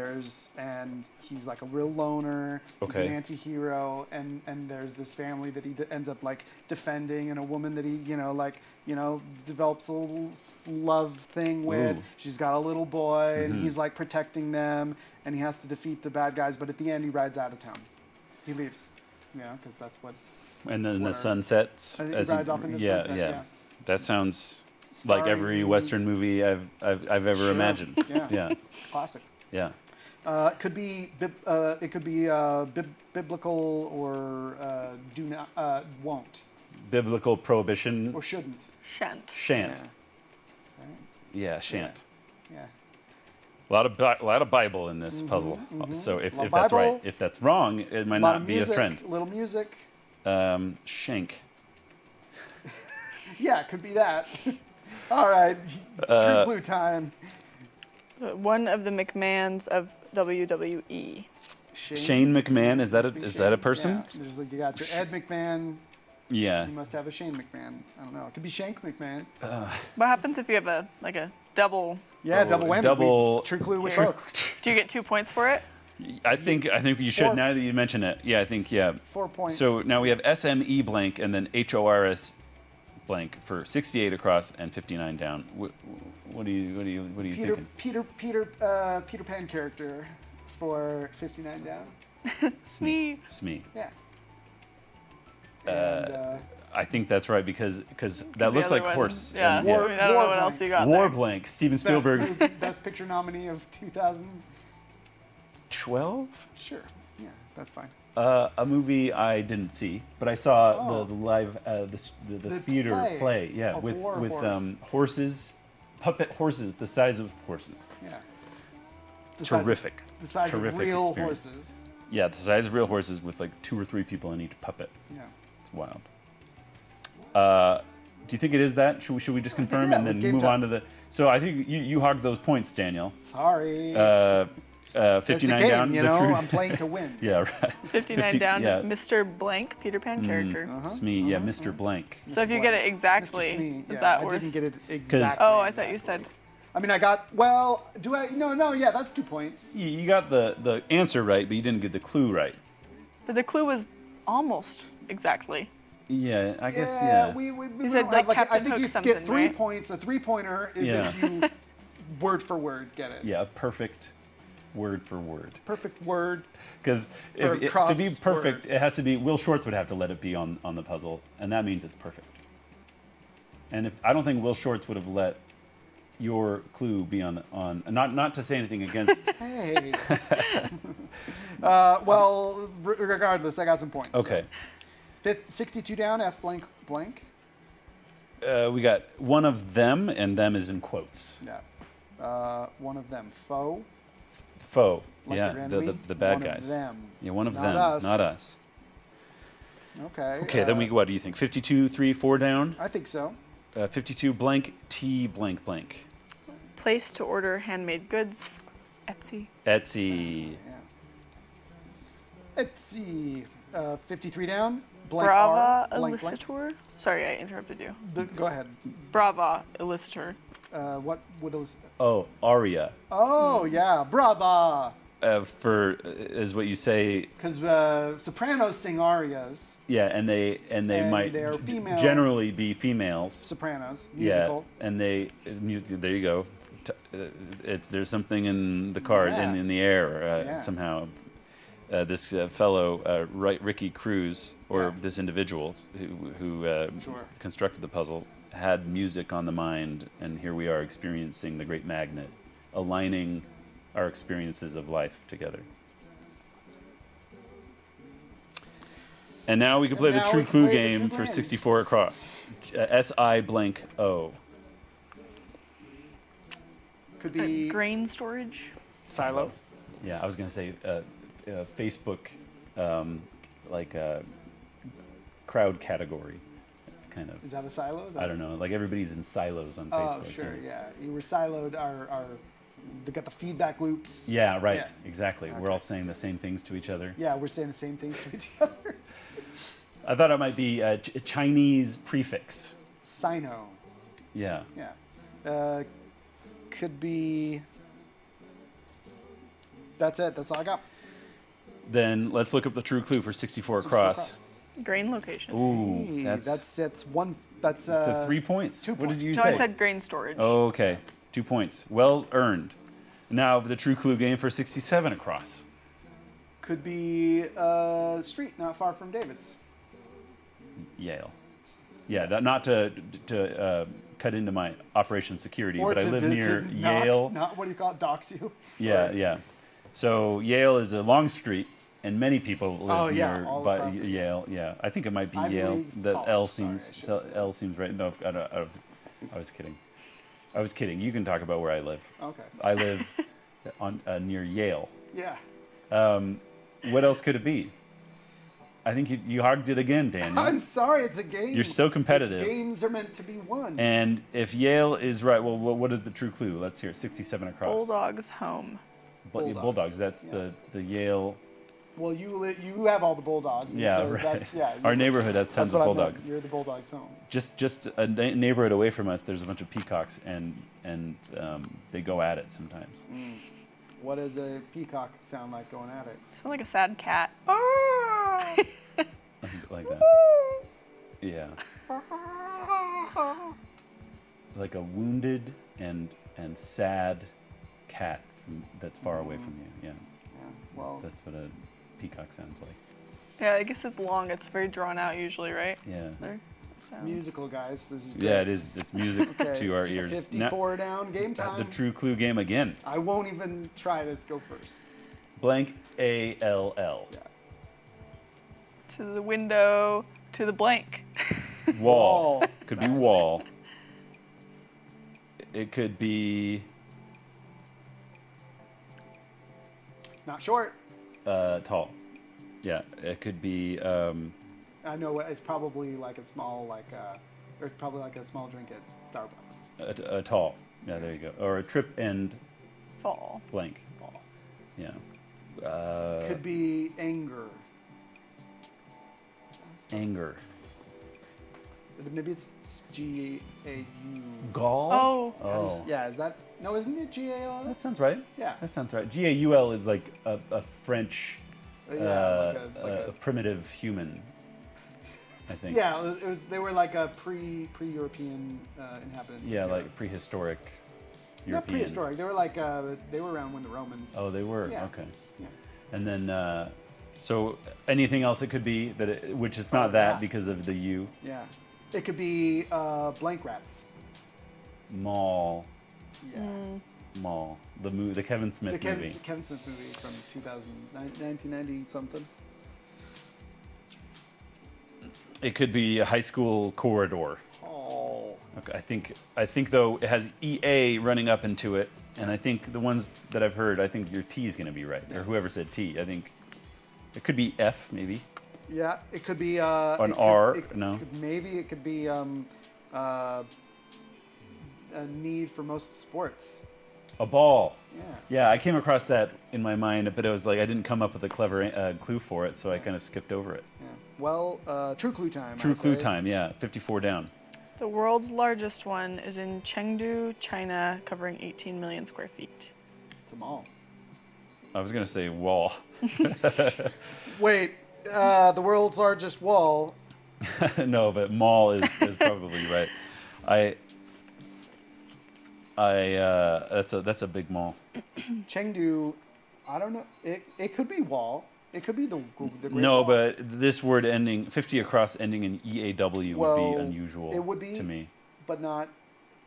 he's like a real loner. Okay. He's an anti-hero, and there's this family that he ends up like defending, and a woman that he develops a little love thing with. Ooh. She's got a little boy, and he's like protecting them, and he has to defeat the bad guys. But at the end, he rides out of town. He leaves. Because that's what. And then the where- sun sets. I think as he rides off into the yeah, sunset, yeah. yeah. That sounds like every Starring- Western movie I've ever Sure. imagined. Yeah. Yeah. Classic. Yeah. It could be biblical or do not won't Biblical prohibition. or shouldn't. Shan't. Shan't. Yeah. Right? Yeah, shan't. Yeah. A lot of Bible in this puzzle. So if Lot of that's right, Bible. if that's wrong, it might A lot not of be music. a trend. Little music. Shank. Yeah, it could be that. All right. True clue time. One of the McMahons of WWE. Shane McMahon, is that a person? Yeah. There's like you got your Ed McMahon. Yeah. You must have a Shane McMahon. I don't know. It could be Shank McMahon. What happens if you have a double? Yeah, double whammy. double- True clue with Here. both. Do you get 2 points for it? I think you should, now that you mention it. Yeah, I think, yeah. 4 points. So now we have SME blank and then HORS blank for 68 across and 59 down. What are you thinking? Peter Pan character for 59 down. Smee. Smee. Yeah. And, I think that's right because that looks like horse. Yeah. And- I don't know what else you got War there. blank. Steven Spielberg's best picture nominee of 2012. 12. Sure. Yeah, that's fine. A movie I didn't see, but I saw the live the theater play. Yeah, of with War Horse. horses, puppet horses, the size of horses. Yeah. Terrific. The size Terrific of real experience. horses. Yeah, the size of real horses with like 2 or 3 people in each puppet. Yeah. It's wild. Do you think it is that? Should we just confirm Yeah, and then game move time. on to the? So I think you hogged those points, Daniel. Sorry. 59 it's a game, down. you the know. truth- I'm playing to win. Yeah, right. 59 down yeah. is Mr. Blank, Peter Pan character. Smee, yeah, Mr. Blank. So if you get it exactly, Mr. Smee, is yeah, that I worth? didn't get it exactly. Oh, I thought you said. I mean, I got. Well, do I? No. Yeah, that's 2 points. You got the answer right, but you didn't get the clue right. But the clue was almost exactly. Yeah, I guess, yeah. We said, don't like, have, Captain I think Hook you something, get 3 right? points. A 3-pointer is Yeah. if you word for word get it. Yeah, a perfect word for word. Perfect word. Because For to be crossword. perfect, it has to be, Will Shortz would have to let it be on the puzzle, and that means it's perfect. And I don't think Will Shortz would have let your clue be on not to say anything against. Hey. Well, regardless, I got some points. Okay. So. 62 down, F blank blank. We got one of them, and them is in quotes. Yeah. One of them, foe. Foe. Like Yeah, your enemy. the bad One guys. Of them. Yeah, one of Not them, us. not us. Okay. Okay, then what do you think? 52, 3, 4 down? I think so. 52 blank, T blank blank. Place to order handmade goods. Etsy. Etsy. Yeah. Etsy. 53 down. Blank Brava R, blank, blank. elicitor. Sorry, I interrupted you. Go ahead. Brava elicitor. What would elicit? Oh, aria. Oh yeah, brava. Is what you say. Because sopranos sing arias. Yeah, and they And might they are female. generally be females. Sopranos, musical. Yeah, and there you go. There's something in the card Yeah. in the air Yeah. somehow. This fellow, Ricky Cruz, or Yeah. this individual who Sure. constructed the puzzle, had music on the mind, and here we are experiencing the great magnet, aligning our experiences of life together. And now we can play the now True we can Clue play the game True for Clue. 64 across. SI blank O. Could be Grain storage. silo. Yeah, I was gonna say Facebook, like crowd category, kind of. Is that a silo? Is that I don't know. Like everybody's in silos on Oh, Facebook. sure. Yeah, you were siloed. They got the feedback loops. Yeah, right. Yeah. Exactly. We're Okay. all saying the same things to each other. Yeah, we're saying the same things to each other. I thought it might be a Chinese prefix. Sino. Yeah. Yeah. Could be. That's it. That's all I got. Then let's look up the True Clue for 64 64 across. Grain location. Ooh, Hey, that's one. That's the 3 points. 2 What did points. you No, say? I said grain storage. Oh, okay. 2 points. Well earned. Now the True Clue game for 67 across. Could be street not far from David's. Yale. Yeah, not to cut into my operation security, but I live near Yale. Not what do you call it? Dox you. Yeah, yeah. So Yale is a long street, and many people live yeah, near all by across it. Yale. Yeah, I think it might be I Yale. believe The college. L Sorry, I seems shouldn't say L seems right. No, I was kidding. I was kidding. You can talk about where I live. Okay. I live on near Yale. Yeah. What else could it be? I think you hogged it again, Daniel. I'm sorry, it's a game. You're so competitive. Games are meant to be won. And if Yale is right, well, what is the True Clue? Let's hear it. 67 across. Bulldogs home. Bulldogs. That's Yeah. the Yale. Well, you have all the Bulldogs. and Yeah, so right. That's, yeah. Our neighborhood has tons That's of what I meant. Bulldogs. You're the Bulldogs home. Just a neighborhood away from us, there's a bunch of peacocks, and they go at it sometimes. What does a peacock sound like going at it? Sound like a sad cat. Like that. Yeah. Like a wounded and sad cat that's far away from you. Yeah. Yeah. Well, That's what a peacock sounds like. Yeah, I guess it's long. It's very drawn out usually, right? Yeah. Their sounds. musical, guys. This is great. Yeah, it is. It's music Okay, to our ears. 54 down. Game Now, time. the true clue game again. I won't even try to go first. Blank ALL. Yeah. To the window, to the blank. Wall. Wall. Could be Nice. wall. It could be Not short. tall. Yeah, it could be I know it's probably like a small, or probably like a small drink at Starbucks. a tall. Yeah, there you go. Or a trip and Fall. blank. Ball. Yeah. Could be anger. Anger. Maybe it's G-A-U. Gall. Oh. How do you- yeah, is that? No, isn't it G-A-L? That sounds right. Yeah. That sounds right. GAUL is like a French, Yeah, a primitive human, I think. yeah, they were like a pre-European inhabitants. Yeah, of like Europe. prehistoric European. Not prehistoric. They were like they were around when the Romans. Oh, they were? Yeah. Okay. Yeah. And then, so anything else it could be, which is not that yeah. because of the U? Yeah. It could be blank rats. Mall. Yeah. Mall. The Kevin Smith The movie. Kevin Smith movie from 1990 something. It could be a high school corridor. Oh. Okay, I think though it has EA running up into it, and I think the ones that I've heard, I think your T is going to be right, or whoever said T. I think it could be F maybe. Yeah, it could be An it could- R, it no. could- maybe it could be a need for most sports. A ball. Yeah. Yeah, I came across that in my mind, but it was like I didn't come up with a clever clue for it, so I kind of skipped over it. Yeah. Well, true clue time. True I clue say. time, yeah, 54 down. The world's largest one is in Chengdu, China, covering 18 million square feet. It's a mall. I was gonna say wall. Wait, the world's largest wall. No, but mall is probably right. That's a big mall. Chengdu, I don't know. It could be wall. It could be the Great No, Wall. but this word ending 50 across ending in EAW would Well, be unusual. it would be to me. But not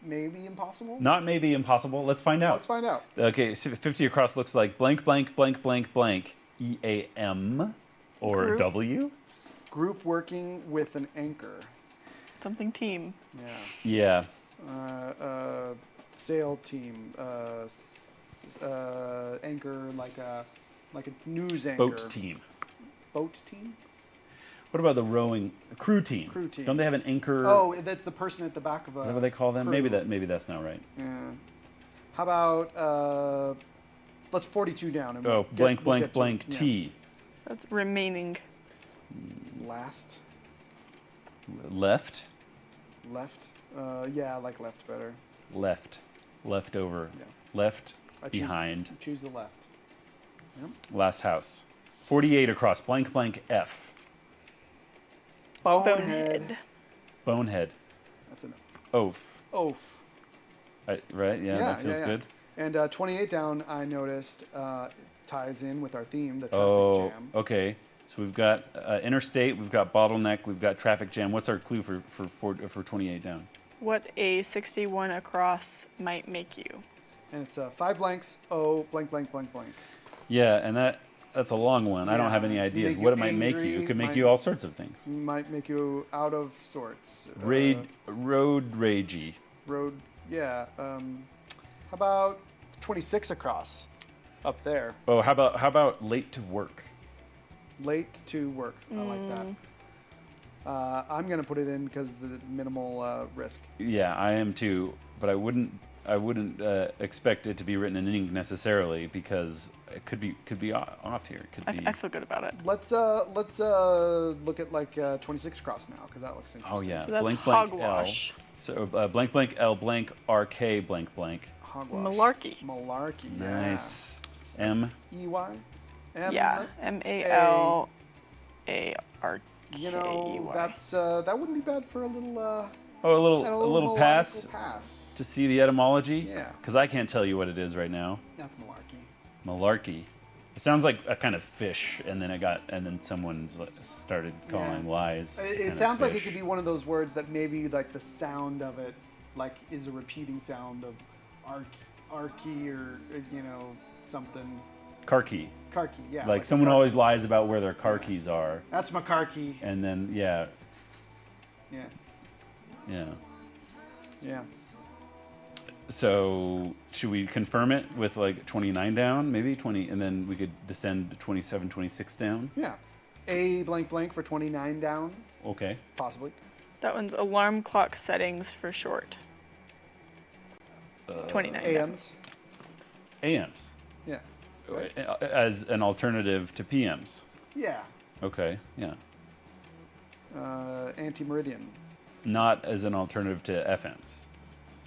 maybe impossible. Not maybe impossible. Let's find out. Let's find out. Okay, so 50 across looks like blank blank blank blank blank EAM or Group. W. Group working with an anchor. Something team. Yeah. Yeah. Sail team. Anchor like a news anchor. Boat team. Boat team. What about the rowing crew team? Crew team. Don't they have an anchor? Oh, that's the person at the back of a. Is that what they call them? crew. Maybe that's not right. Yeah. How about let's 42 down and Oh, we'll blank blank get to- blank yeah. T. That's remaining. Last, Left. left. Yeah, I like left better. Left. Left over. Yeah. Left. I choose- Behind. Choose the left. Yep. Last house. 48 across. Blank blank F. Bonehead. Bonehead. That's an Oaf. oaf. Right? Yeah, that feels good. And 28 down, I noticed, ties in with our theme, the traffic Oh, jam. okay. So we've got interstate, we've got bottleneck, we've got traffic jam. What's our clue for 28 down? What a 61 across might make you. And it's 5 blanks, O, blank, blank, blank, blank. Yeah, and that's a long one. I don't have any Yeah, it's ideas make what you it might make you. angry, It could make might- you all sorts of things. Might make you out of sorts. Road ragey. Road, yeah. How about 26 across? Up there. Oh, how about late to work? Late to work. I like that. I'm going to put it in because the minimal risk. Yeah, I am too, but I wouldn't expect it to be written in ink necessarily because it could be off here. It could be. I feel good about it. Let's look at like 26 across now because that looks interesting. Oh yeah, So that's blank blank hogwash. L. So blank blank L blank RK blank blank. Hogwash. Malarkey. Malarkey. Yeah. Nice. M. E-Y? Yeah, MALARKEY. You know, that wouldn't be bad for a little Oh, a little melodical pass to see the etymology? Yeah. Because I can't tell you what it is right now. That's malarkey. Malarkey. It sounds like a kind of fish, and then someone started calling lies. It sounds like it could be one of those words that maybe like the sound of it, like, is a repeating sound of arky or something. Car key. Car key, yeah. Like someone always lies about where their car keys are. That's my car key. And then yeah. So should we confirm it with like 29 down, maybe 20, and then we could descend to 27, 26 down? Yeah. A blank blank for 29 down. Okay. Possibly. That one's alarm clock settings for short. 29 down. AMs. AMs. Yeah. Right. As an alternative to PMs. Yeah. Okay, yeah. Anti-meridian. Not as an alternative to FMs.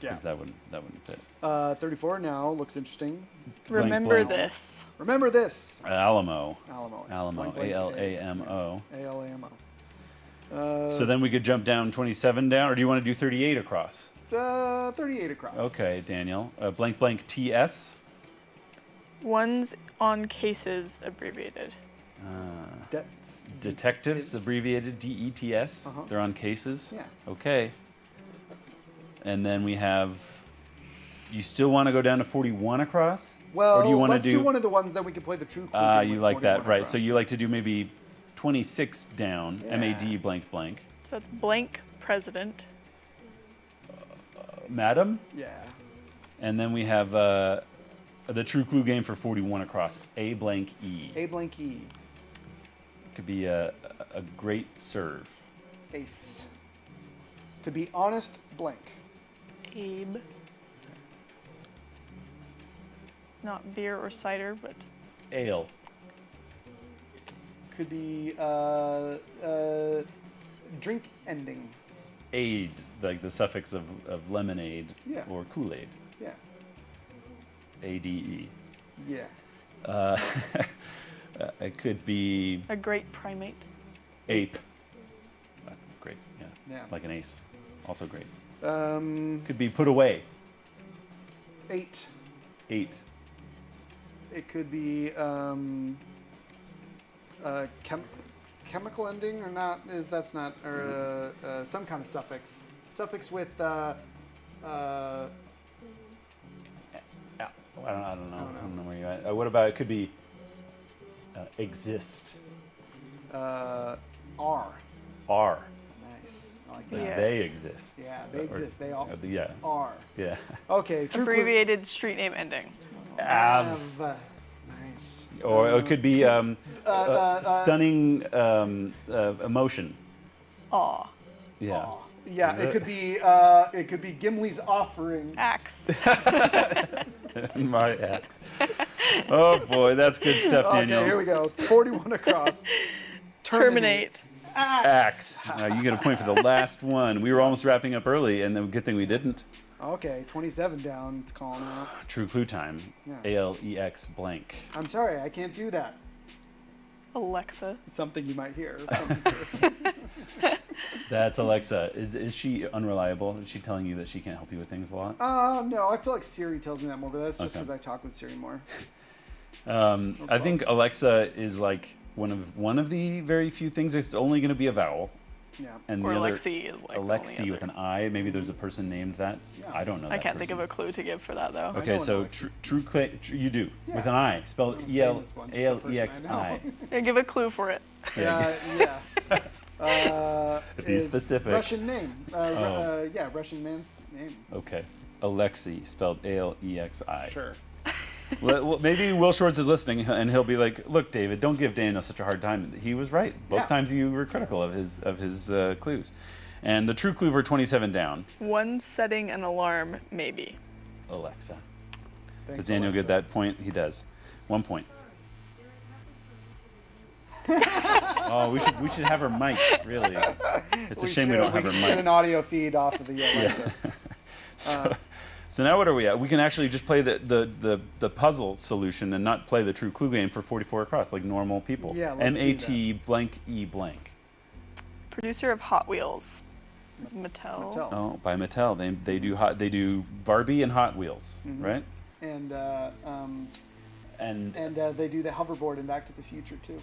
Yeah. Because that wouldn't fit. 34 now looks interesting. Remember blank. this. Remember this. Alamo. Alamo. Blank, blank, ALAMO. ALAMO. So then we could jump down 27 down, or do you want to do 38 across? 38 across. Okay, Daniel. Blank blank TS. Ones on cases abbreviated. Detectives abbreviated DETS. Uh-huh. They're on cases. Yeah. Okay. And then we have. You still want to go down to 41 across? Well, or do you want let's to do one of the ones that we can play the true. You like that, right? So you like to do maybe 26 down. Yeah. MAD blank blank. So that's blank president. Madam. Yeah. And then we have the true clue game for 41 across. A blank E. A blank E. Could be a great serve. Ace. Could be honest blank. Abe. Not beer or cider, but Ale. Could be drink ending. Aid, like the suffix of lemonade or Kool-Aid. Yeah. ADE. Yeah. It could be a great primate. ape. Great, yeah. Yeah. Like an ace. Also great. Could Could be put away. 8. 8. It could be chemical ending or not? That's not or some kind of suffix. Suffix with I don't know where you're at. What about it could be exist. R. R. Nice. I like Like that. Yeah. they exist. Yeah, they exist. They all Yeah. are. Yeah. Okay. True clue. Abbreviated street name ending. Av. Nice. Or it could be stunning emotion. Aw. Yeah. Yeah, it could be Gimli's offering. Axe. My axe. Oh boy, that's good stuff, Daniel. Okay, here we go. 41 across. Terminate. Axe. Now you get a point for the last one. We were almost wrapping up early, and the good thing we didn't. Okay, 27 down. It's calling out. True clue time. Yeah. ALEX blank. I'm sorry, I can't do that. Alexa. It's something you might hear. That's Alexa. Is she unreliable? Is she telling you that she can't help you with things a lot? No, I feel like Siri tells me that more, but that's just Okay. because I talk with Siri more. I think Alexa is like one of the very few things that's only going to be a vowel. Yeah. And Or the other, Alexi is like the Alexi only with other. an I. Maybe there's a person named that. Yeah. I don't know. I can't think of a clue to give for that though. I Okay, know so an Alexi. you do Yeah. with an I, spelled I'm a E-L famous one, just a A-L-E-X-I. person I know. Yeah, give a clue for it. Yeah. Be specific. Russian name. Oh. Yeah, Russian man's name. Okay, Alexi, spelled A-L-E-X-I. Sure. Well, maybe Will Shorts is listening, and he'll be like, "Look, David, don't give Daniel such a hard time. He was right. Both Yeah. times you were critical of his clues." And the true clue for 27 down, One setting an alarm, maybe. Alexa. Thanks, Does Daniel Alexa. get that point? He does. 1 point. Oh, we should have her mic. Really, it's a shame we don't have her We can get an mic. audio feed off of the Alexa. So now what are we at? We can actually just play the puzzle solution and not play the true clue game for 44 across like normal people. Yeah, let's do that. MAT blank E blank. Producer of Hot Wheels. Is it Mattel? Mattel. Oh, by Mattel. They do Barbie and Hot Wheels, right? And And they do the hoverboard in Back to the Future too.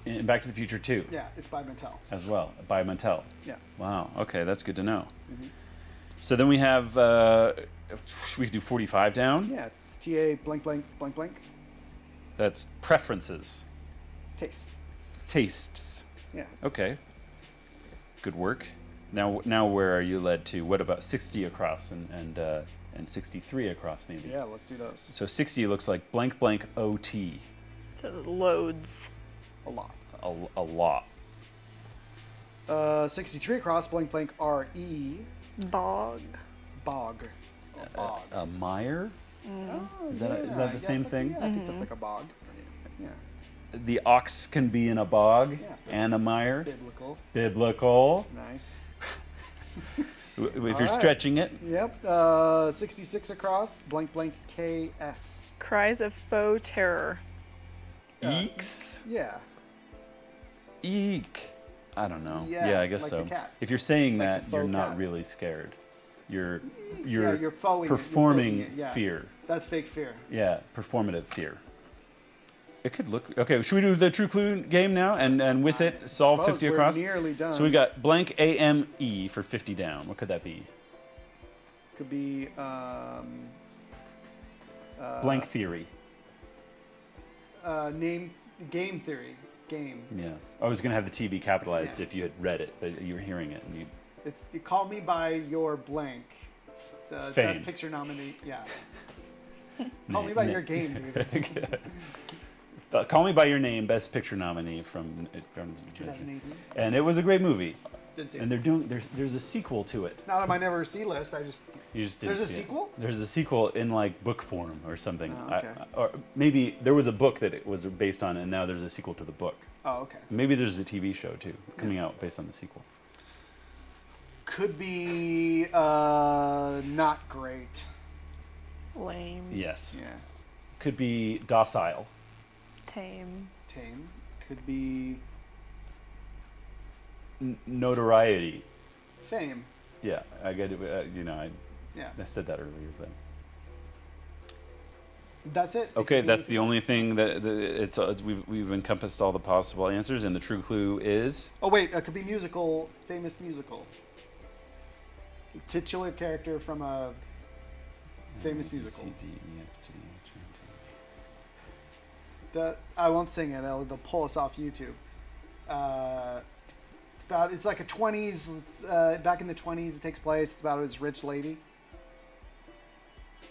in Back to the Future 2 Yeah, it's by Mattel. as well, by Mattel. Yeah. Wow. Okay, that's good to know. So then we have we can do 45 down. Yeah. TA blank blank blank blank. That's preferences, Taste. tastes. Yeah. Okay. Good work. Now where are you led to? What about 60 across and 63 across maybe? Yeah, let's do those. So 60 looks like blank blank OT. So loads. A lot. A lot. 63 across blank blank RE. Bog. Bog. Or bog. A mire? Oh, Is that yeah, the same it's like- thing? Yeah, I think that's like a bog. Yeah. The ox can be in a bog Yeah. and a mire. Biblical. Biblical. Nice. If you're right. stretching it. Yep. 66 across blank blank KS. Cries of faux terror. Eeks. Yeah. Eek. I don't know. Yeah, I guess like so. the cat. If you're saying Like that, the you're faux not cat. really scared. You're You're faux-ing it, you're performing faking it, yeah. fear. That's fake fear. Yeah, performative fear. It could look okay. Should we do the true clue game now and with it solve Suppose 50 we're across? nearly done. So we got blank AME for 50 down. What could that be? Could be Blank theory. name game theory. Game. Yeah. I was gonna have the T be capitalized Yeah. if you had read it, but you were hearing it and you. It's Call Me by Your Blank. The Fame. Best Picture nominee. Yeah. Call Me by Your Game, dude. Call Me by Your Name, Best Picture nominee from 2018. and it was a great movie. Didn't see And it. they're doing there's a sequel to it. It's not on my never see list. I just. You just didn't There's a see it. sequel? There's a sequel in like book form or something. Oh, okay. Or maybe there was a book that it was based on, and now there's a sequel to the book. Oh, okay. Maybe there's a TV show too coming out based on the sequel. Could be not great. Lame. Yes. Yeah. Could be docile. Tame. Tame. Could be Notoriety. fame. Yeah, I get it. Yeah. I said that earlier, but That's it. It okay, could be that's the anything only else. thing that we've encompassed all the possible answers, and the true clue is Oh wait, it could be musical. Famous musical. Titular character from a famous musical. C, D, E, F, G, H, I, J. I won't sing it. They'll pull us off YouTube. It's like a 20s. Back in the 20s, it takes place. It's about this rich lady.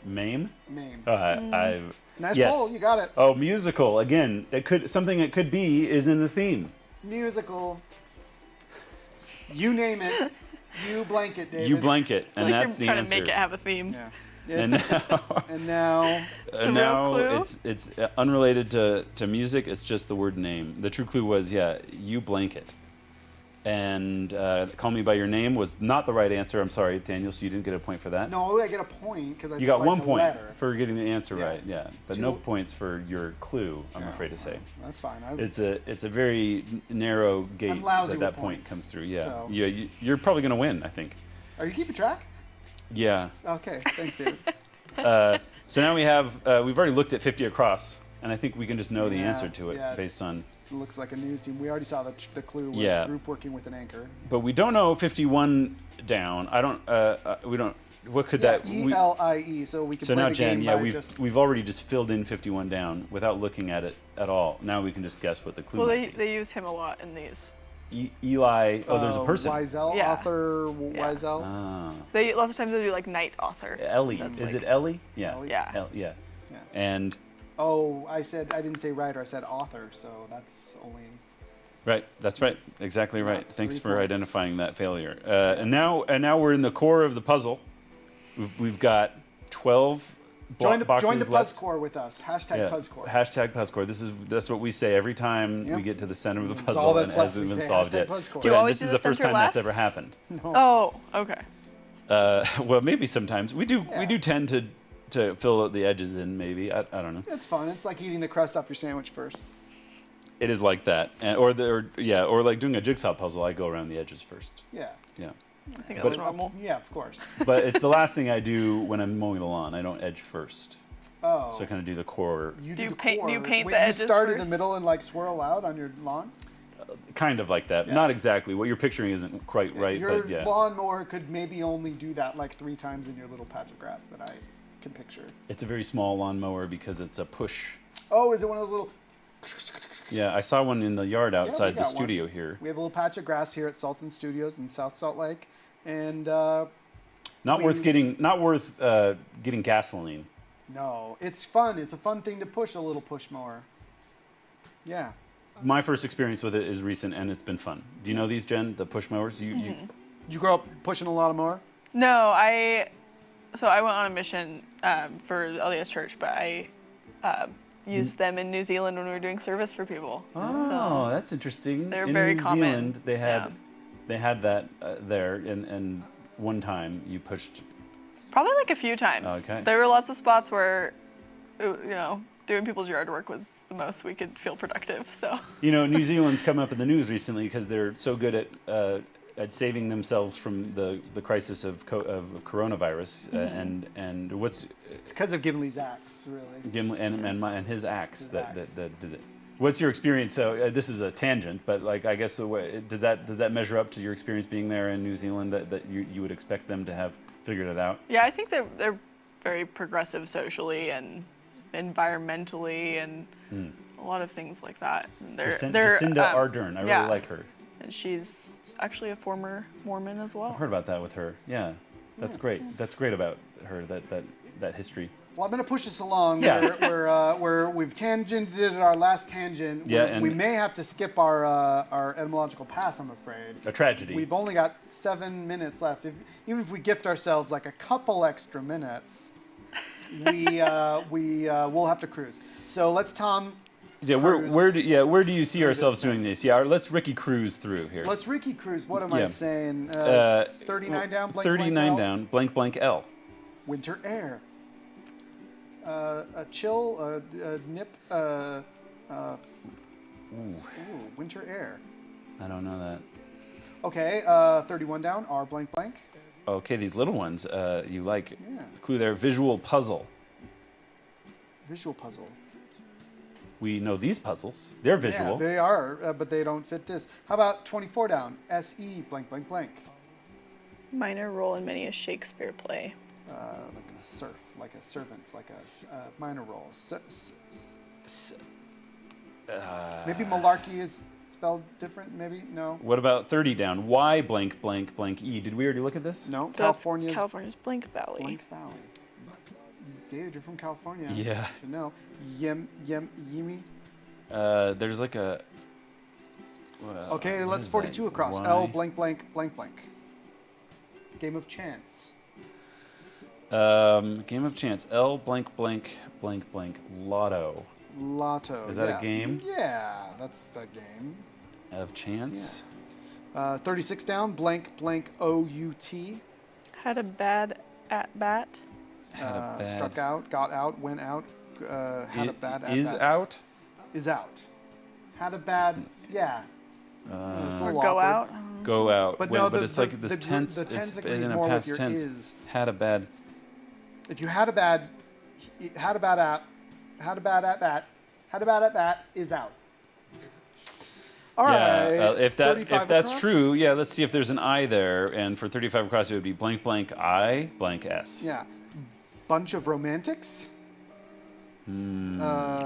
Mame. Name. I've Nice yes. poll. You got it. Oh, musical again. It could something it could be is in the theme. Musical. You name it. You blanket, David. You blanket, and Like that's you're the trying answer. to make it have a theme. Yeah. And It's, now, and now. and real now clue? it's unrelated to music. It's just the word name. The true clue was you blanket, and Call Me by Your Name was not the right answer. I'm sorry, Daniel. So you didn't get a point for that. No, I get a point because I You got selected 1 the point letter. for getting the answer Yeah. right. Yeah, but no Two- points for your clue. I'm Yeah, afraid to say. That's fine. It's a very narrow gate I'm lousy that with point points, comes through. Yeah, so- you're probably gonna win. I think. Are you keeping track? Yeah. Okay. Thanks, David. So now we have we've already looked at 50 across, and I think we can just know the Yeah, answer to it yeah. based on. It looks like a news team. We already saw the clue was Yeah. group working with an anchor. But we don't know 51 down. I don't. We don't. What could Yeah, that? ELIE. So we can So play now, the Jen, game by we've just. we've already just filled in 51 down without looking at it at all. Now we can just guess what the clue Well, might they use him a lot in these. be. Eli. Oh, there's a person. Wiesel, Yeah. author Yeah. Wiesel. Ah, They lots of times they do like night author. Ellie. That's Is like- it Ellie? Yeah. Ellie? Yeah. Yeah. Yeah. And Oh, I didn't say writer. I said author. So that's only. right, that's right, exactly right. That's Thanks 3 for points. identifying that failure. And now we're in the core of the puzzle. We've got 12 Join the boxes left. Puzzcore with us. Hashtag Puzzcore. Hashtag Puzzcore. That's what we say every time Yep. we get to the center of the That's puzzle, all that's and it left. hasn't We been say solved hashtag yet. Puzzcore. Do you Yeah, always this do is the the first center time that's last? ever happened. No. Oh, okay. Well, maybe sometimes we do. We do tend to fill the edges in. Maybe I don't know. It's fun. It's like eating the crust off your sandwich first. It is like that, or like doing a jigsaw puzzle. I go around the edges first. Yeah. Yeah, I think that's But- normal. Yeah, of course. but it's the last thing I do when I'm mowing the lawn. I don't edge first, Oh. so I kind of do the core, You Do you the paint- do you core. paint Wait, the edges You start in first? the middle and like swirl out on your lawn? kind of like that. Yeah. Not exactly. What you're picturing isn't quite right, Your but yeah, lawnmower could maybe only do that like 3 times in your little patch of grass that I can picture. it's a very small lawnmower because it's a push. Oh, is it one of those little... Yeah, I saw one in the yard outside the got one. studio here. We have a little patch of grass here at Salton Studios in South Salt Lake, and Not We- worth getting. Not worth getting gasoline. no, it's fun. It's a fun thing to push, a little push mower. Yeah. My first experience with it is recent, and it's been fun. Do you know these, Jen? The push mowers. You Did you grow up pushing a lot of mower? No, so I went on a mission for LDS Church, but I used them in New Zealand when we were doing service for people. Oh, that's interesting. They're in very New common. Zealand, they had that there, and one time you pushed. Probably like a few times. Okay. There were lots of spots where, doing people's yard work was the most we could feel productive. So. You know, New Zealand's come up in the news recently because they're so good at saving themselves from the crisis of coronavirus, and what's It's because of Gimli's axe, really. Gimli and his axe His that axe. did it. What's your experience? So this is a tangent, but like I guess does that measure up to your experience being there in New Zealand that you would expect them to have figured it out? Yeah, I think they're very progressive socially and environmentally and a lot of things like that. And Jacinda Ardern, I really like her. And she's actually a former Mormon as well. I've heard about that with her. Yeah, that's great. That's great about her. That history. Well, I'm going to push us along. Yeah. Where we've tangented our last tangent. Yeah, we and- may have to skip our etymological pass, I'm afraid. A tragedy. We've only got 7 minutes left. Even if we gift ourselves like a couple extra minutes, we'll have to cruise. So let's Tom. Yeah, cruise. where do you see ourselves thing. doing this? Yeah, let's Ricky cruise through here. Let's Ricky cruise. What am I Yeah. saying? 39 down. Blank, 39 blank, L. down. Blank blank L. Winter air. A chill. A nip. Ooh, winter air. I don't know that. Okay. 31 down. R blank blank. Okay, these little ones you like. Yeah. Clue there. Visual puzzle. Visual puzzle. We know these puzzles. They're visual. Yeah, they are, but they don't fit this. How about 24 down? SE blank blank blank. Minor role in many a Shakespeare play. Like a serf, like a servant, like a minor role. Maybe malarkey is spelled different. Maybe no. What about 30 down? Y blank blank blank E. Did we already look at this? No. So that's California's Blank Valley. Blank Valley. Dude, you're from California. Yeah. You should know. Yimi. There's like a. Okay, what let's is 42 that? across. Y. L blank blank blank blank. Game of chance. Game of chance. L blank blank blank blank lotto. Lotto. Is that yeah. a game? Yeah, that's a game. Of chance. 36 down. Blank blank OUT. Had a bad at bat. Had a bad- Struck out, got out, went out. Had a bad at Is bat. out. Is out. Had a bad. Yeah. It's a Or little go awkward. out. Go out. But when- no, but the- it's like the- this the- tense. the tense it's agrees in a more with past your tense. is. Had a bad. If you had a bad at bat, is out. All right. Yeah. If 35 that's across? true, yeah. Let's see if there's an I there, and for 35 across, it would be blank blank I blank S. Yeah. Bunch of romantics.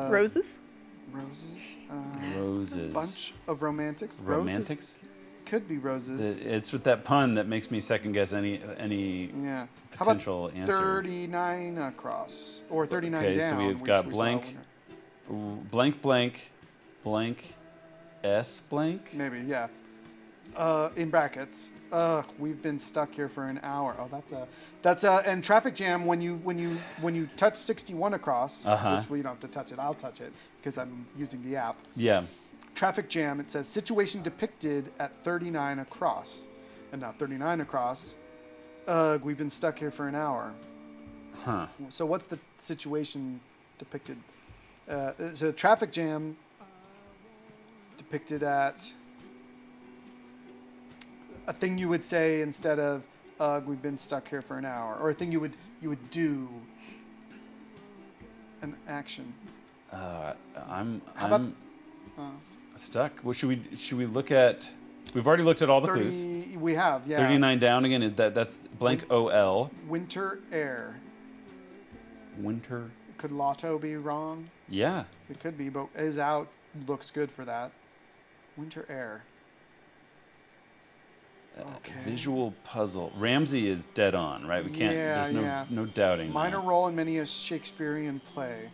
Roses. Roses. Roses. Bunch of romantics. Roses Romantics. could be roses. It's with that pun that makes me second guess any Yeah. How potential about answer. 39 across or 39 Okay, down? so we've which got we saw blank. when- Blank blank blank S blank. Maybe, yeah. In brackets. We've been stuck here for an hour. Oh, that's a and traffic jam when you touch 61 across, which we don't have to touch it. I'll touch it because I'm using the app. Yeah. Traffic jam. It says situation depicted at 39 across, and now 39 across. Ugh, we've been stuck here for an hour. Huh. So what's the situation depicted? So traffic jam depicted at a thing you would say instead of "Ugh, we've been stuck here for an hour," or a thing you would do. An action. I'm about- stuck. What should we look at? We've already looked at all the 30. clues. We have, yeah. 39 down again. That's blank OL. Winter air. Winter. Could Lotto be wrong? Yeah. It could be, but is out looks good for that. Winter air. Okay. Visual puzzle. Ramsey is dead on, right? We can't. Yeah, there's no doubting. Minor that. role in many a Shakespearean play.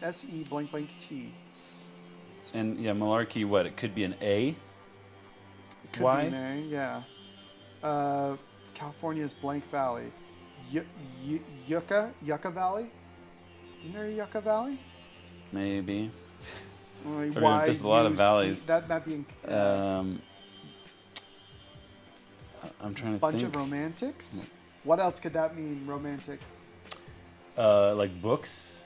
S-E blank blank T. And yeah, malarkey. What? It could be an A. It could Why? be an A, yeah. California's blank valley. Yucca Valley? Isn't there a Yucca Valley? Maybe. Why there's a lot of valleys. That being I'm trying to bunch think. of romantics. What else could that mean? Romantics. Like books.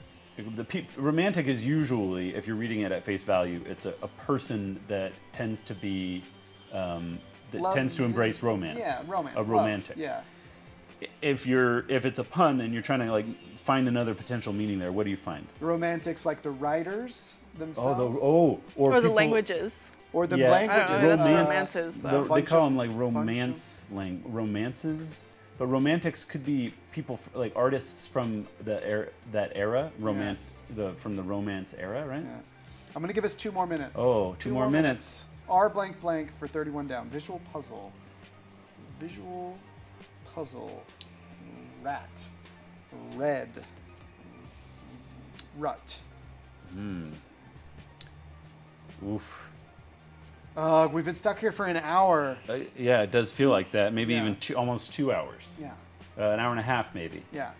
Romantic is usually, if you're reading it at face value, it's a person that tends to be tends to embrace romance. Yeah, romance. A romantic. Love, yeah. If it's a pun and you're trying to like find another potential meaning there, what do you find? Romantics like the writers themselves. Or Or the people- Or languages. the Yeah. languages. I don't know, that's Romance. romances, though. They Bunch call of- them like romances, but romantics could be people like artists from that era, from the romance era, right? Yeah. I'm gonna give us 2 more minutes. Oh, two more minutes. R blank blank for 31 down. Visual puzzle. Visual puzzle. Rat. Red. Rut. Oof. We've been stuck here for an hour. Yeah, it does feel like that. Maybe Yeah. even almost 2 hours. Yeah. An hour and a half, maybe. Yeah.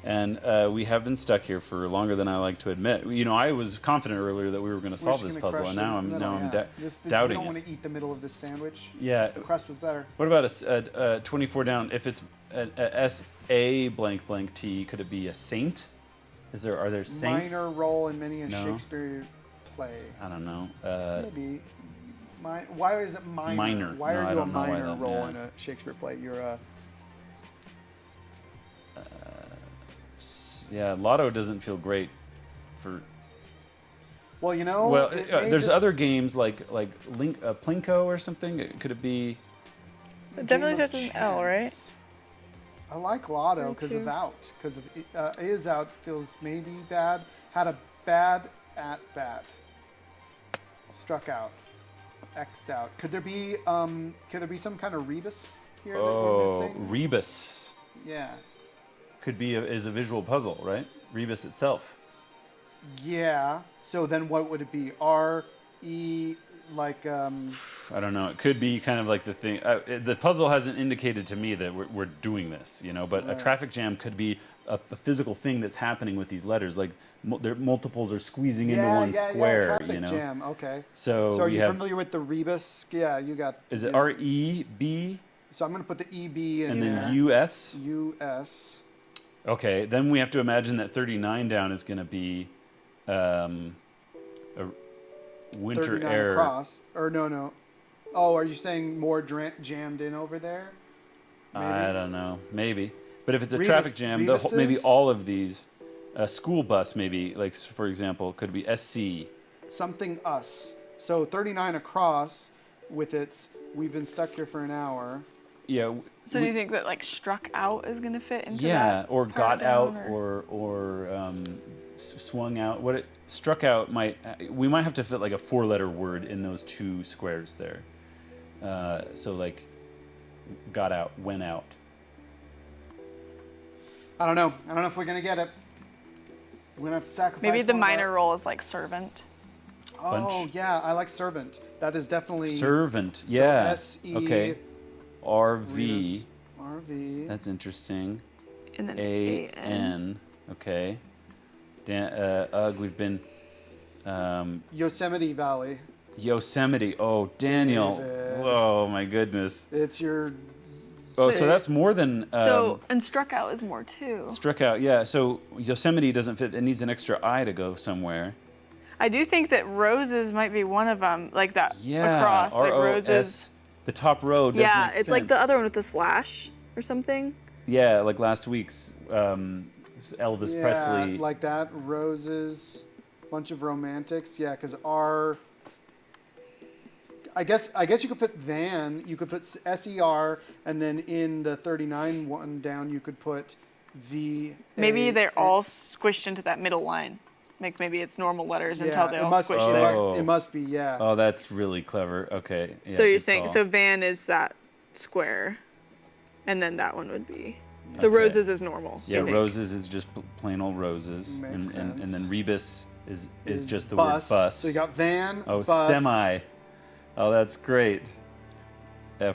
And we have been stuck here for longer than I like to admit. You know, I was confident earlier that we were going to We're solve just this gonna puzzle, crush and now the middle, I'm yeah. doubting We don't it. want to eat the middle of this sandwich. Yeah. The crust was better. What about a 24 down? If it's a S-A blank blank T, could it be a saint? Are there saints? Minor role in many a No. Shakespeare play. I don't know. Maybe. Why is it minor? Minor. Why No, are I you a don't know why minor that- role yeah. in a Shakespeare play? You're a... Yeah, Lotto doesn't feel great for. Well, you know... Well, it may there's just- other games like Plinko or something. Could it be? It definitely Game of starts with an L, right? Chance. I like Lotto because of 32. out. Because of is out feels maybe bad. Had a bad at bat. Struck out. X'd out. Could there be some kind of rebus here that we're Oh, missing? Rebus Yeah. could be is a visual puzzle, right? Rebus itself. Yeah. So then what would it be? R-E like I don't know. It could be kind of like the thing. The puzzle hasn't indicated to me that we're doing this, you know. But a Right. traffic jam could be a physical thing that's happening with these letters. Like their multiples are squeezing into one square, traffic you know. jam. Okay. So So are we you have. familiar with the rebus? Yeah, you got. Is it yeah. R-E-B So I'm going to put the EB in and there. then U-S? U-S. Okay, then we have to imagine that 39 down is going to be a winter 39 air. across. Or no. Oh, are you saying more jammed in over there? Maybe? I don't know, maybe. But if it's a Rebus- traffic jam, maybe Rebuses? all of these, a school bus, maybe, like for example, could be SC. Something us. So 39 across with its, we've been stuck here for an hour. Yeah. So do you think that like struck out is gonna fit into Yeah, that? or part got down, out, or swung out. What it struck out might we might have to fit like a 4-letter word in those 2 squares there. So like, got out, went out. I don't know. I don't know if we're going to get it. We're going to have to sacrifice maybe the one of our- minor role is like servant. Oh, Bunch. yeah. I like servant. That is definitely... Servant, yeah. S-E... Okay. RV. RV. That's interesting. And then A-N. Okay. We've been. Yosemite Valley. Yosemite. Oh, Daniel. David. Whoa, my goodness. It's your. Oh, so that's more than and struck out is more too. struck out. Yeah. So Yosemite doesn't fit. It needs an extra I to go somewhere. I do think that roses might be one of them, like that Yeah. across, like R-O-S. roses. The top row does Yeah, make it's like the sense. other one with the slash or something. Yeah, like last week's Elvis Yeah, Presley. like that. Roses, bunch of romantics. Yeah, because R. I guess you could put Van. You could put SER, and then in the 39 one down, you could put V. Maybe they're all squished into that middle line. Like maybe it's normal letters until they all squish be. there. Oh. It must be. Yeah. Oh, that's really clever. Okay. Yeah, So you're good saying call. so Van is that square, and then that one would be. So Okay. roses is normal. Yeah, you think? roses is just plain old roses, Makes and sense. then rebus is just the bus. word bus. So you got van. Oh, bus. semi. Oh, that's great.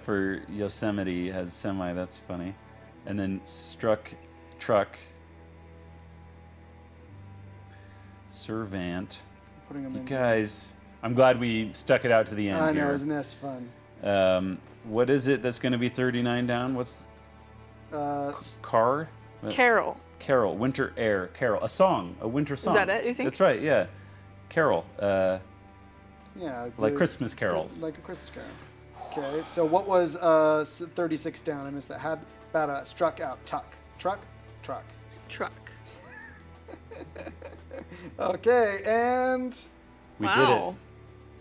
For Yosemite has semi. That's funny. And then struck, truck, servant. Putting them You in. guys, I'm glad we stuck it out to the end I know, here. isn't this fun? What is it that's going to be 39 down? What's car? Carol. Carol, winter air, Carol, a song, a winter song. that it, you think? That's right, yeah. Carol, Yeah. like the- Christmas carols. Like a Christmas carol. Okay, so what was 36 down? I missed that. Had about a struck out tuck. Truck? Truck. Truck. Okay, and We did it.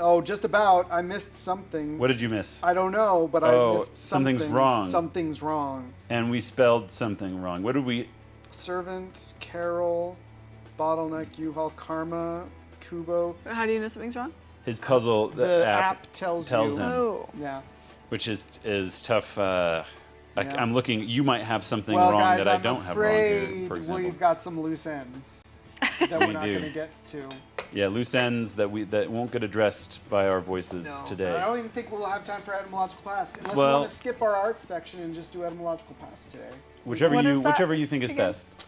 oh, just about. I missed something. What did you miss? I don't know, but Oh, I missed something. something's wrong. Something's wrong. And we spelled something wrong. What did we? Servant, Carol, bottleneck, U-Haul, Karma, Kubo. How do you know something's wrong? His puzzle, The app tells you. him. Oh. Yeah. Which is tough. Yeah. I'm looking. You might have something Well, wrong guys, that I I'm don't have wrong here, afraid for example. we've got some loose ends that we're We not do. going to get to. Yeah, loose ends that won't get addressed by our voices No. today. I don't even think we'll have time for etymological pass unless we Well- want to skip our art section and just do etymological pass today. Whichever What is that whichever you think is again? best.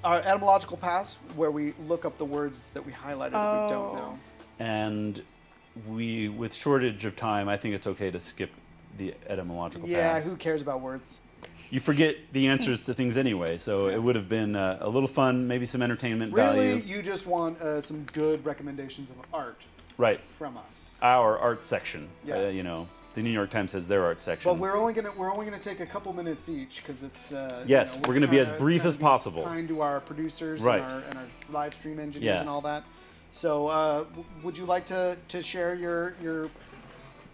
Our etymological pass, where we look up the words that we highlighted that we don't know. And with shortage of time, I think it's okay to skip the etymological Yeah, pass. who cares about words? You forget the answers to things anyway, so it would have been a little fun, maybe some entertainment Really, value. you just want some good recommendations of art Right, from us. our art section. Yeah. The New York Times has their art section. But we're only gonna take a couple minutes each because it's. Yes, we're gonna be as brief trying as to be possible. Kind to our producers Right. and our live stream engineers Yeah. and all that. So, would you like to share your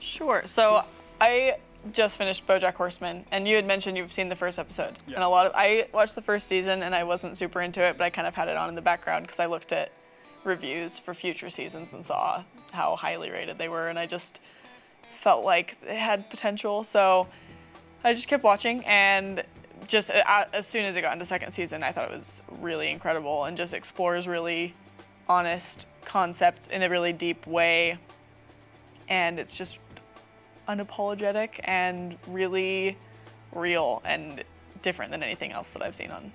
Sure. So I just finished BoJack Horseman, and you had mentioned you've seen the first episode, Yeah. and I watched the first season, and I wasn't super into it, but I kind of had it on in the background because I looked at reviews for future seasons and saw how highly rated they were, and I just felt like they had potential. So I just kept watching, and just as soon as it got into second season, I thought it was really incredible and just explores really honest concepts in a really deep way, and it's just unapologetic and really real and different than anything else that I've seen on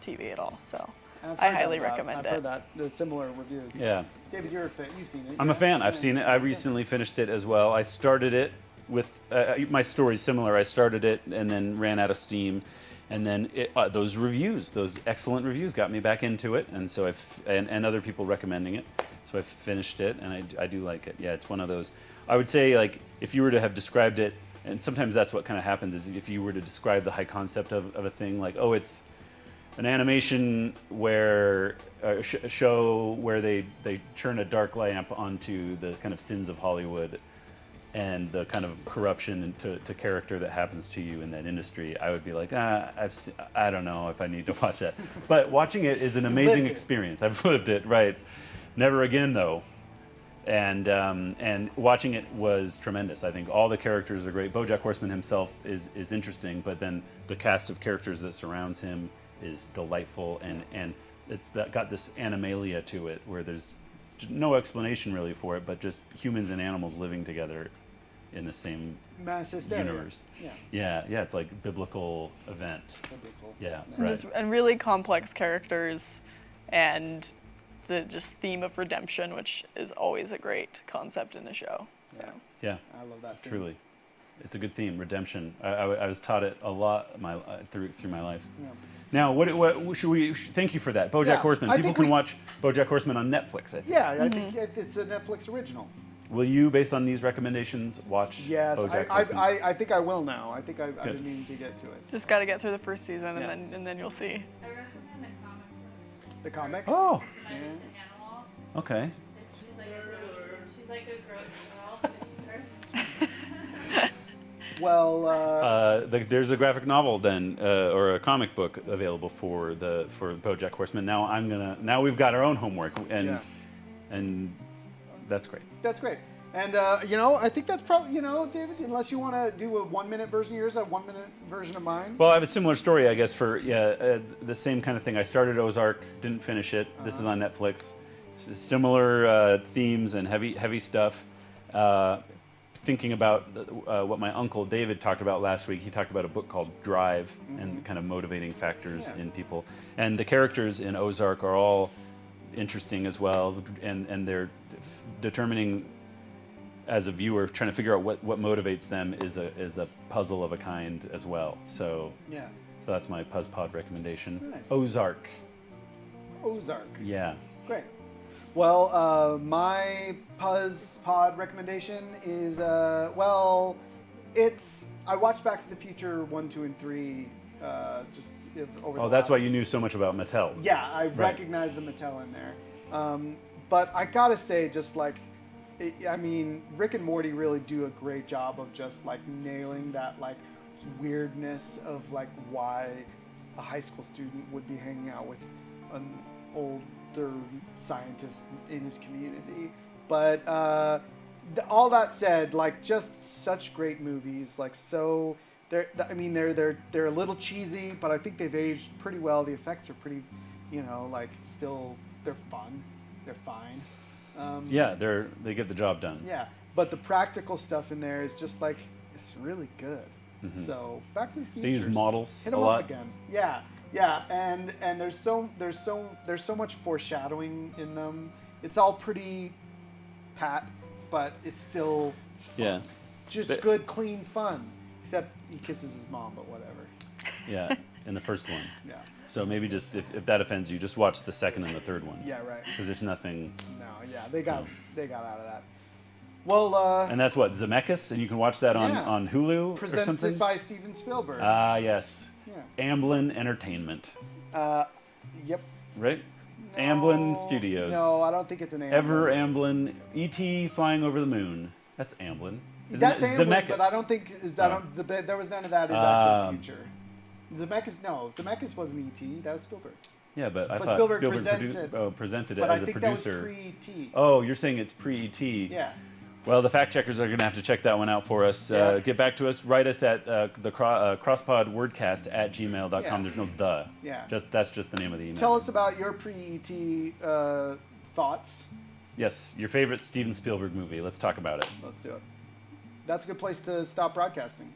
TV at all. So I've I heard highly that. recommend I've it. heard that. The similar reviews. Yeah. David, you've seen it. I'm yeah? a fan. I've Yeah. seen it. I recently finished it as well. I started it with my story's similar. I started it and then ran out of steam, and then those reviews, those excellent reviews, got me back into it, and so and other people recommending it. So I finished it, and I do like it. Yeah, it's one of those. I would say, like, if you were to have described it, and sometimes that's what kind of happens, is if you were to describe the high concept of a thing, like, oh, it's an animation where a show where they turn a dark lamp onto the kind of sins of Hollywood and the kind of corruption to character that happens to you in that industry, I would be like, I don't know if I need to watch that. But watching it is an amazing experience. I've lived it, right? Never again, though. And watching it was tremendous. I think all the characters are great. BoJack Horseman himself is interesting, but then the cast of characters that surrounds him is delightful, and it's got this animalia to it where there's no explanation really for it, but just humans and animals living together in the same Mass hysteria. universe. Yeah. Yeah, it's like biblical event. Biblical. Yeah, And right. and really complex characters and the just theme of redemption, which is always a great concept in a show. So. Yeah, I love that. Theme. truly. It's a good theme, redemption. I was taught it a lot through my life. Yeah. Now, what should we? Thank you for that, BoJack Yeah, Horseman. I People think can we- watch BoJack Horseman on Netflix. I think. Yeah, I think it's a Netflix original. Will you, based on these recommendations, watch Yes, BoJack Horseman? I think I will now. I think I've been meaning to get to it. Just got to get through the first season, Yeah. and then you'll see. I recommend the comic books. The comics. Oh, My niece Animal. okay. She's like a gross girl. Well, There's a graphic novel then, or a comic book available for BoJack Horseman. Now we've got our own homework, and that's great. that's great. And I think that's probably David. Unless you want to do a 1-minute version of yours, a 1-minute version of mine. Well, I have a similar story, I guess, for the same kind of thing. I started Ozark, didn't finish it. This is on Netflix. Similar themes and heavy stuff. Thinking about what my uncle David talked about last week. He talked about a book called Drive and kind of motivating factors in people. And the characters in Ozark are all interesting as well, and they're determining as a viewer, trying to figure out what motivates them is a puzzle of a kind as well. So so that's my PuzzPod recommendation. Nice. Ozark. Yeah. Great. Well, my PuzzPod recommendation is I watched Back to the Future 1, 2, and 3 just over the Oh, that's why last- you knew so much about Mattel. Yeah, I recognized the Mattel in there. But I gotta say, just like, Rick and Morty really do a great job of just like nailing that like weirdness of like why a high school student would be hanging out with an older scientist in his community. But all that said, like just such great movies. Like so, they're a little cheesy, but I think they've aged pretty well. The effects are pretty, still they're fun. They're fine. Yeah, they get the job done. Yeah, but the practical stuff in there is just like it's really good. So Back to the Future. They use models Hit a them lot. up again. Yeah, and there's so much foreshadowing in them. It's all pretty pat, but it's still fun. Yeah. Just good, clean fun. Except he kisses his mom, but whatever. Yeah, in the first one. Yeah. So maybe just if that offends you, just watch the second and the third one. Yeah, right. Because there's nothing. No, yeah, they got out of that. Well, And that's what, Zemeckis, and you can watch that on, Yeah. on Hulu or presented something. by Steven Spielberg. Ah, yes. Yeah. Amblin Entertainment, Yep. right? No, Stadia Studios. No, I don't think it's an Amblin. Ever Amblin, E.T. Flying Over the Moon. That's Amblin. Isn't That's it? Amblin, Zemeckis. but I don't think there was none of that in Back to the Future. Zemeckis wasn't E.T. That was Spielberg. Yeah, but I But thought Spielberg Spielberg presents it. presented it But as I a think producer. that was pre-E.T. Oh, you're saying it's pre-E.T. Yeah. Well, the fact checkers are going to have to check that one out for us. Yeah. Get back to us. Write us at crosspod wordcast at gmail.com. Yeah. There's no the. Yeah. That's just the name of the email. Tell us about your pre-E.T. Thoughts. Yes, your favorite Steven Spielberg movie. Let's talk about it. Let's do it. That's a good place to stop broadcasting.